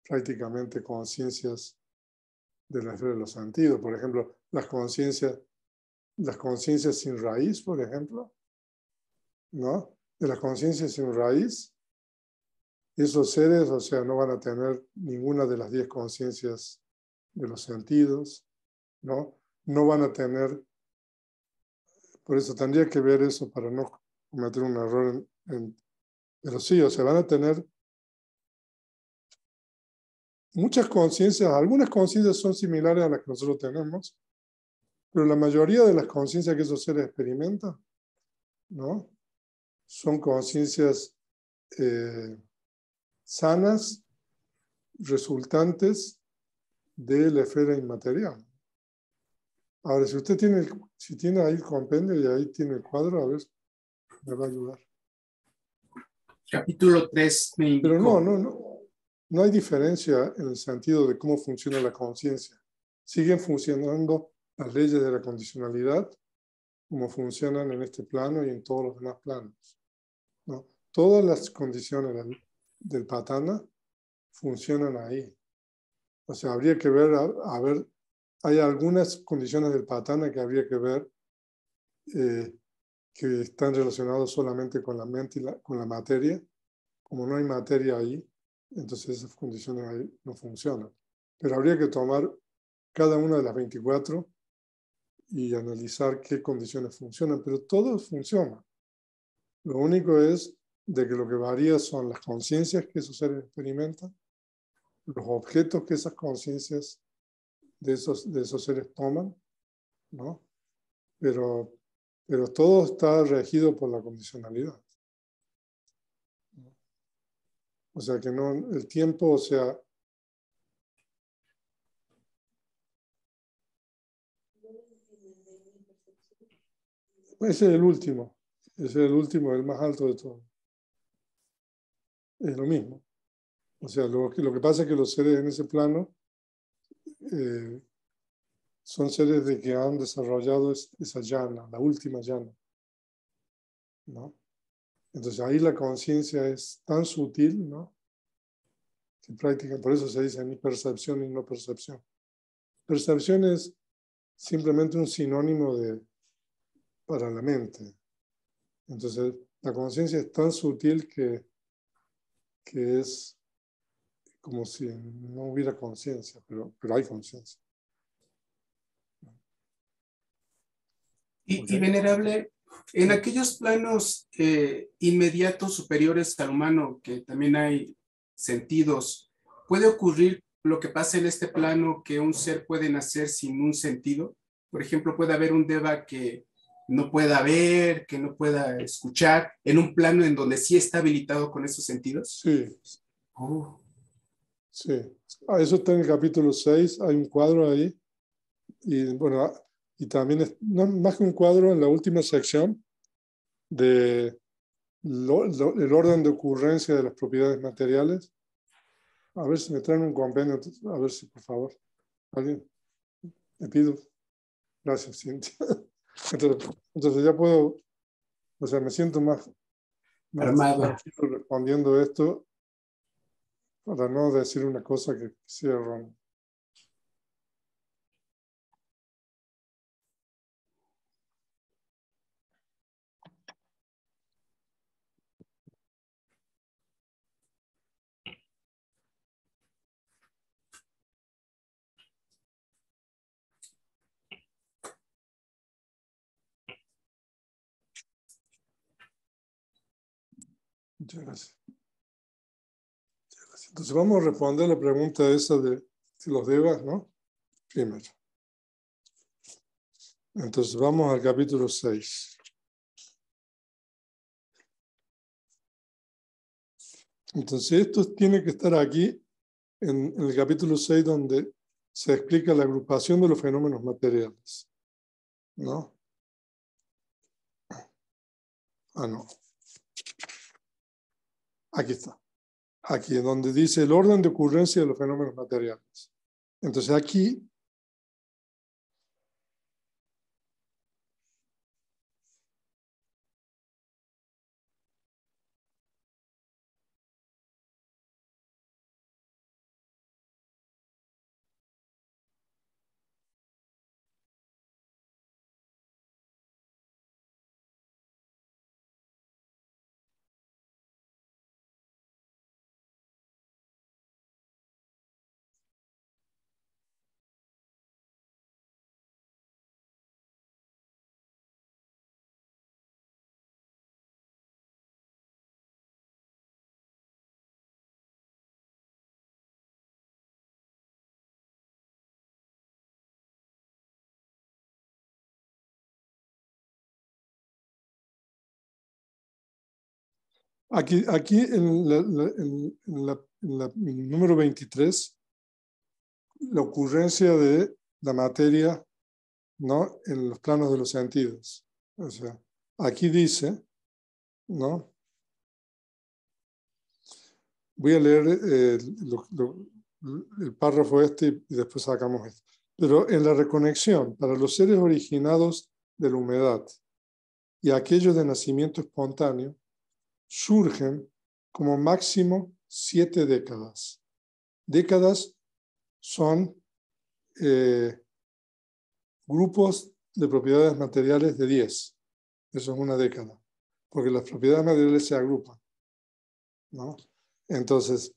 prácticamente conciencias de la esfera de los sentidos. Por ejemplo, las conciencias sin raíz, por ejemplo, ¿no? De las conciencias sin raíz, esos seres, o sea, no van a tener ninguna de las 10 conciencias de los sentidos, ¿no? No van a tener, por eso tendría que ver eso para no cometer un error pero sí, o sea, van a tener muchas conciencias, algunas conciencias son similares a las que nosotros tenemos, pero la mayoría de las conciencias que esos seres experimentan, ¿no? Son conciencias sanas, resultantes de la esfera inmaterial. Ahora, si usted tiene ahí el compendio y ahí tiene el cuadro, a ver, me va a ayudar. Capítulo 3 me indicó. Pero no hay diferencia en el sentido de cómo funciona la conciencia. Siguen funcionando las leyes de la condicionalidad como funcionan en este plano y en todos los demás planos, ¿no? Todas las condiciones del patana funcionan ahí. O sea, habría que ver, hay algunas condiciones del patana que habría que ver que están relacionadas solamente con la mente y con la materia. Como no hay materia ahí, entonces esas condiciones ahí no funcionan. Pero habría que tomar cada una de las 24 y analizar qué condiciones funcionan, pero todos funcionan. Lo único es de que lo que varía son las conciencias que esos seres experimentan, los objetos que esas conciencias de esos seres toman, ¿no? Pero todo está regido por la condicionalidad. O sea que no, el tiempo, o sea, ese es el último, el más alto de todos. Es lo mismo. O sea, lo que pasa es que los seres en ese plano son seres de que han desarrollado esa llana, la última llana, ¿no? Entonces ahí la conciencia es tan sutil, ¿no? Que prácticamente, por eso se dice ni percepción ni no percepción. Percepción es simplemente un sinónimo para la mente. Entonces la conciencia es tan sutil que es como si no hubiera conciencia, pero hay conciencia. Y venerable, en aquellos planos inmediatos superiores al humano, que también hay sentidos, ¿puede ocurrir lo que pasa en este plano, que un ser puede nacer sin un sentido? Por ejemplo, puede haber un deva que no pueda ver, que no pueda escuchar, en un plano en donde sí está habilitado con esos sentidos. Sí. Oh. Sí. Eso está en el capítulo 6, hay un cuadro ahí. Y bueno, y también, más que un cuadro, en la última sección de el orden de ocurrencia de las propiedades materiales. A ver si me traen un compendio, a ver si, por favor, alguien, me pido. Gracias, Cintia. Entonces ya puedo, o sea, me siento más Armado. respondiendo esto para no decir una cosa que sea errónea. Muchas gracias. Entonces vamos a responder la pregunta esa de si los devas, ¿no? Primero. Entonces vamos al capítulo 6. Entonces esto tiene que estar aquí en el capítulo 6 donde se explica la agrupación de los fenómenos materiales, ¿no? Ah, no. Aquí está. Aquí, donde dice el orden de ocurrencia de los fenómenos materiales. Entonces aquí Aquí en el número 23, la ocurrencia de la materia, ¿no?, en los planos de los sentidos. O sea, aquí dice, ¿no? Voy a leer el párrafo este y después sacamos esto. Pero en la reconexión, para los seres originados de la humedad y aquellos de nacimiento espontáneo, surgen como máximo 7 décadas. Décadas son grupos de propiedades materiales de 10. Eso es una década, porque las propiedades materiales se agrupan, ¿no? Entonces,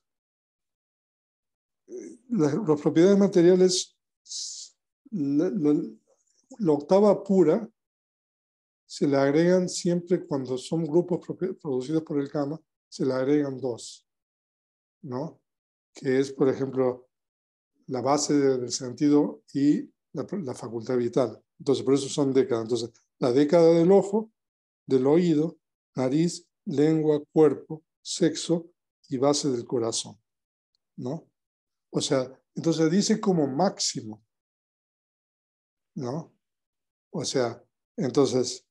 las propiedades materiales, la octava pura, se le agregan siempre cuando son grupos producidos por el Kama, se le agregan 2, ¿no? Que es, por ejemplo, la base del sentido y la facultad vital. Entonces, por eso son décadas. Entonces, la década del ojo, del oído, nariz, lengua, cuerpo, sexo y base del corazón, ¿no? O sea, entonces dice como máximo, ¿no? O sea, entonces,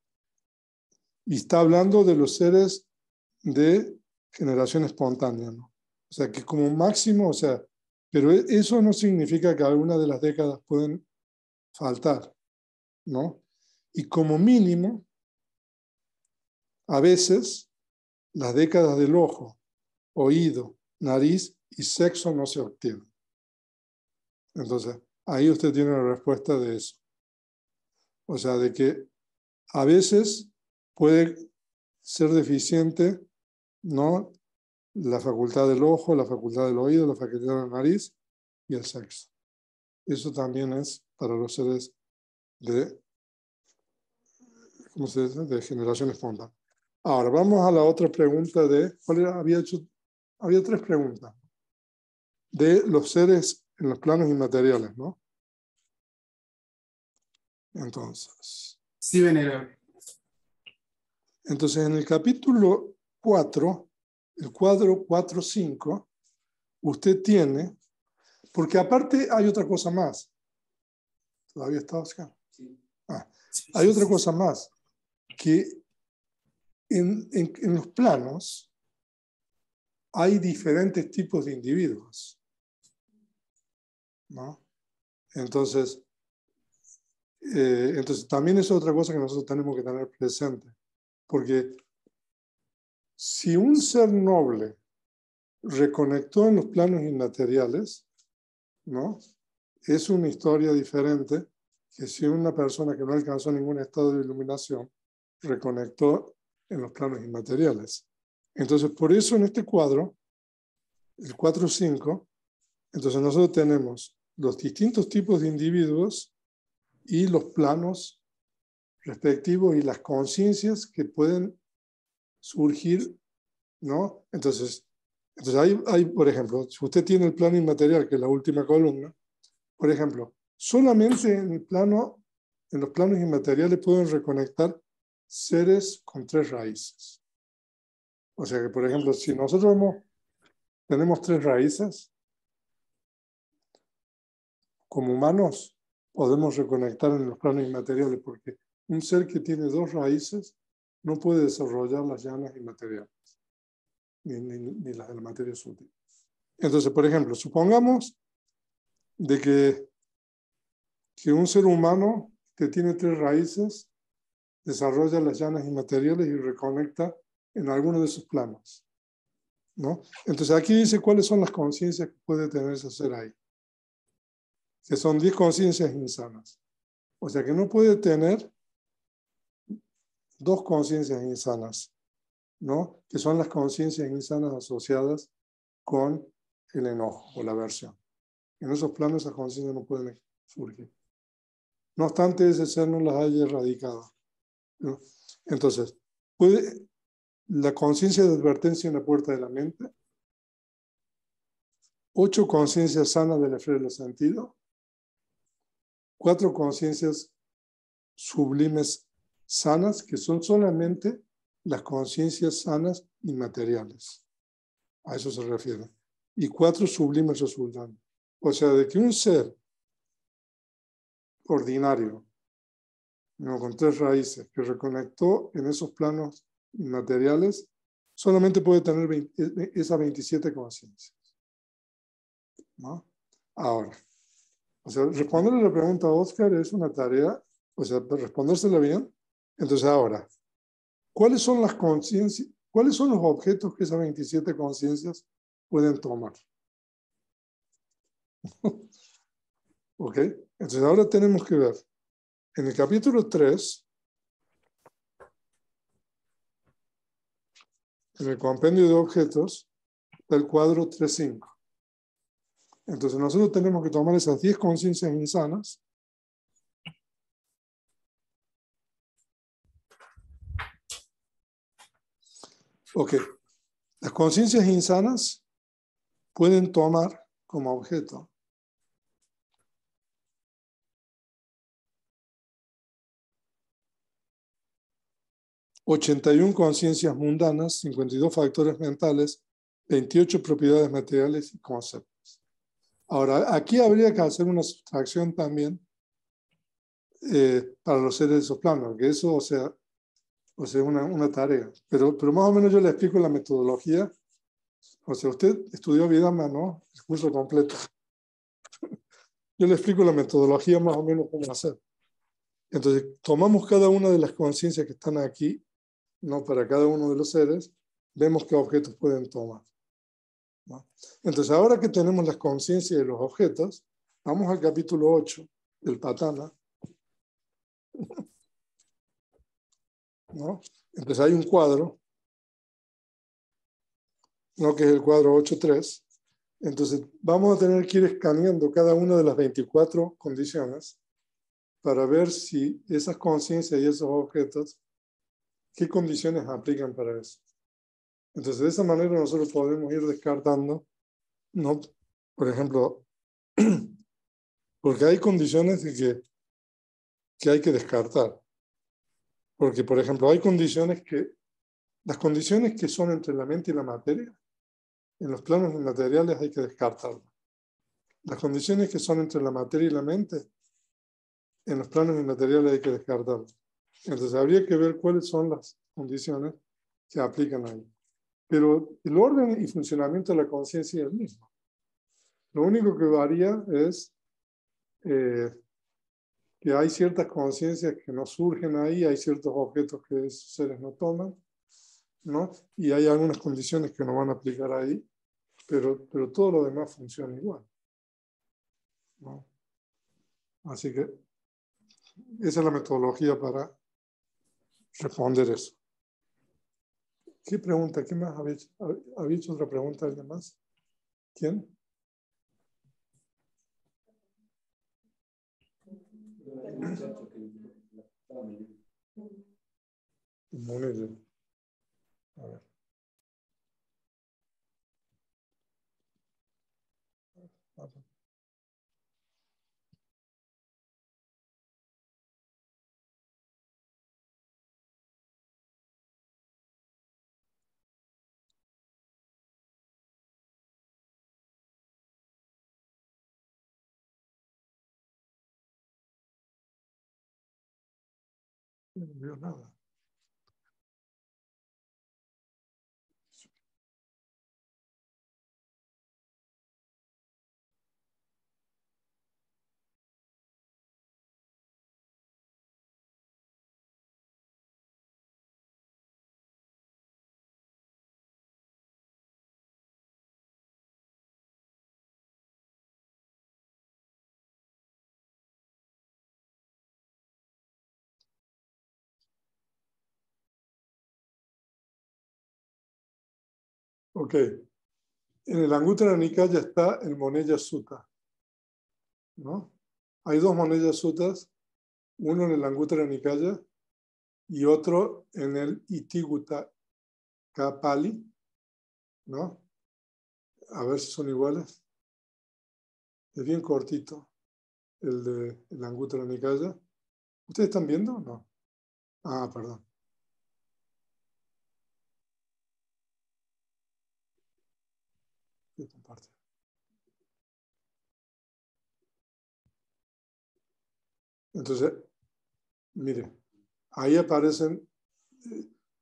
y está hablando de los seres de generación espontánea, ¿no? O sea, que como máximo, o sea, pero eso no significa que algunas de las décadas pueden faltar, ¿no? Y como mínimo, a veces, las décadas del ojo, oído, nariz y sexo no se obtienen. Entonces, ahí usted tiene la respuesta de eso. O sea, de que a veces puede ser deficiente, ¿no?, la facultad del ojo, la facultad del oído, la facultad de la nariz y el sexo. Eso también es para los seres de, ¿cómo se dice?, de generación espontánea. Ahora, vamos a la otra pregunta de, ¿cuál era? Había 3 preguntas de los seres en los planos inmateriales, ¿no? Entonces. Sí, venerable. Entonces, en el capítulo 4, el cuadro 4.5, usted tiene, porque aparte hay otra cosa más. ¿Todavía está, Oscar? Sí. Hay otra cosa más, que en los planos hay diferentes tipos de individuos, ¿no? Entonces también es otra cosa que nosotros tenemos que tener presente, porque si un ser noble reconectó en los planos inmateriales, ¿no?, es una historia diferente que si una persona que no alcanzó ningún estado de iluminación reconectó en los planos inmateriales. Entonces, por eso en este cuadro, el 4.5, entonces nosotros tenemos los distintos tipos de individuos y los planos respectivos y las conciencias que pueden surgir, ¿no? Entonces hay, por ejemplo, si usted tiene el plano inmaterial, que es la última columna, por ejemplo, solamente en los planos inmateriales pueden reconectar seres con 3 raíces. O sea que, por ejemplo, si nosotros tenemos 3 raíces, como humanos podemos reconectar en los planos inmateriales, porque un ser que tiene 2 raíces no puede desarrollar las llanas inmateriales, ni las de la materia sutil. Entonces, por ejemplo, supongamos de que un ser humano que tiene 3 raíces desarrolla las llanas inmateriales y reconecta en alguno de sus planos, ¿no? Entonces aquí dice cuáles son las conciencias que puede tener ese ser ahí, que son 10 conciencias insanas. O sea que no puede tener 2 conciencias insanas, ¿no?, que son las conciencias insanas asociadas con el enojo o la aversión. En esos planos esas conciencias no pueden surgir. No obstante, ese ser no las haya erradicado, ¿no? Entonces, puede la conciencia de advertencia en la puerta de la mente, 8 conciencias sanas de la esfera de los sentidos, 4 conciencias sublimes sanas, que son solamente las conciencias sanas inmateriales. A eso se refiere. Y 4 sublimes resultantes. O sea, de que un ser ordinario, ¿no?, con 3 raíces, que reconectó en esos planos inmateriales, solamente puede tener esas 27 conciencias, ¿no? Ahora, o sea, responderle la pregunta a Oscar es una tarea, o sea, respondérsela bien. Entonces, ahora, ¿cuáles son las conciencias, cuáles son los objetos que esas 27 conciencias pueden tomar? ¿Ok? Entonces, ahora tenemos que ver. En el capítulo 3, en el compendio de objetos, está el cuadro 3.5. Entonces, nosotros tenemos que tomar esas 10 conciencias insanas. Ok. Las conciencias insanas pueden tomar como objeto 81 conciencias mundanas, 52 factores mentales, 28 propiedades materiales y conceptos. Ahora, aquí habría que hacer una sustracción también para los seres de esos planos, que eso, o sea es una tarea. Pero más o menos yo le explico la metodología. O sea, usted estudió Vidama, ¿no? El curso completo. Yo le explico la metodología más o menos cómo hacer. Entonces, tomamos cada una de las conciencias que están aquí, ¿no?, para cada uno de los seres, vemos qué objetos pueden tomar, ¿no? Entonces, ahora que tenemos las conciencias de los objetos, vamos al capítulo 8 del Patana, ¿no? Entonces, hay un cuadro, ¿no?, que es el cuadro 8.3. Entonces, vamos a tener que ir escaneando cada una de las 24 condiciones para ver si esas conciencias y esos objetos, qué condiciones aplican para eso. Entonces, de esa manera nosotros podemos ir descartando, ¿no? Por ejemplo, porque hay condiciones de que hay que descartar. Porque, por ejemplo, hay condiciones las condiciones que son entre la mente y la materia, en los planos inmateriales hay que descartarlas. Las condiciones que son entre la materia y la mente, en los planos inmateriales hay que descartarlas. Entonces, habría que ver cuáles son las condiciones que aplican ahí. Pero el orden y funcionamiento de la conciencia es el mismo. Lo único que varía es que hay ciertas conciencias que no surgen ahí, hay ciertos objetos que esos seres no toman, ¿no? Y hay algunas condiciones que no van a aplicar ahí, pero todo lo demás funciona igual, ¿no? Así que esa es la metodología para responder eso. ¿Qué pregunta? ¿Qué más? ¿Había hecho otra pregunta alguien más? ¿Quién? Munir. A ver. No veo nada. Ok. En el Anguttara Nikaya está el Monella Sutta, ¿no? Hay 2 Monella Suttas, uno en el Anguttara Nikaya y otro en el Itigutta Pali, ¿no? A ver si son iguales. Es bien cortito el de el Anguttara Nikaya. ¿Ustedes están viendo o no? Ah, perdón. Entonces, mire, ahí aparecen,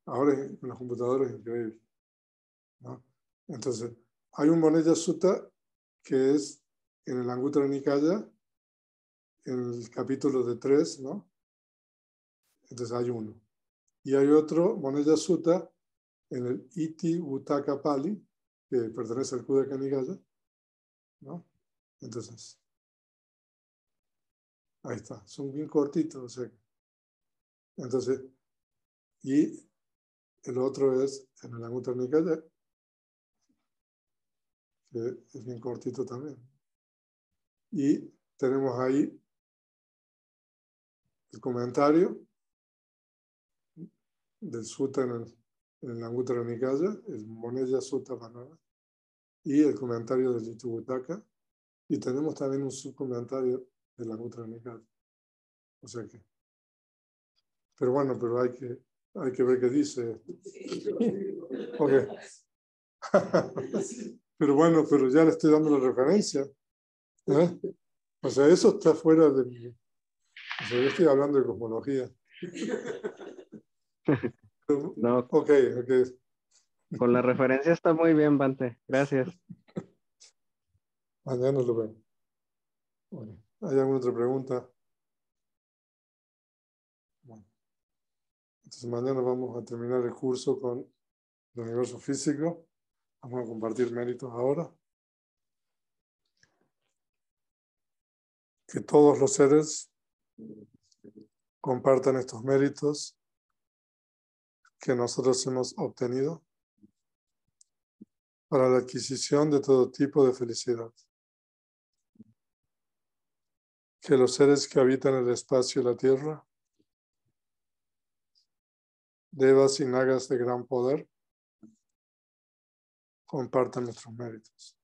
ahora en los computadores es increíble, ¿no? Entonces, hay un Monella Sutta que es en el Anguttara Nikaya, en el capítulo de 3, ¿no? Entonces hay uno. Y hay otro Monella Sutta en el Iti Uttaka Pali, que pertenece al Khuddaka Nikaya, ¿no? Entonces, ahí está, son bien cortitos, o sea. Entonces, y el otro es en el Anguttara Nikaya, que es bien cortito también. Y tenemos ahí el comentario del Sutta en el Anguttara Nikaya, el Monella Sutta Vanara, y el comentario del Iti-Uttaka. Y tenemos también un subcomentario del Anguttara Nikaya. O sea que, pero bueno, pero hay que ver qué dice. Okay. Pero bueno, pero ya le estoy dando la referencia. ¿Eh? O sea, eso está fuera de mi... O sea, yo estoy hablando de cosmología. Pero, No, ok. con la referencia está muy bien, Bante. Gracias. Mañana lo vemos. Bueno, ¿hay alguna otra pregunta? Bueno, entonces mañana vamos a terminar el curso con el universo físico. Vamos a compartir méritos ahora. Que todos los seres compartan estos méritos que nosotros hemos obtenido para la adquisición de todo tipo de felicidad. Que los seres que habitan el espacio y la tierra, devas y nagas de gran poder, compartan nuestros méritos.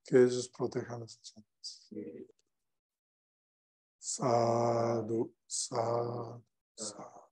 Que ellos protejan las almas. Sadhu, sadhu, sadhu.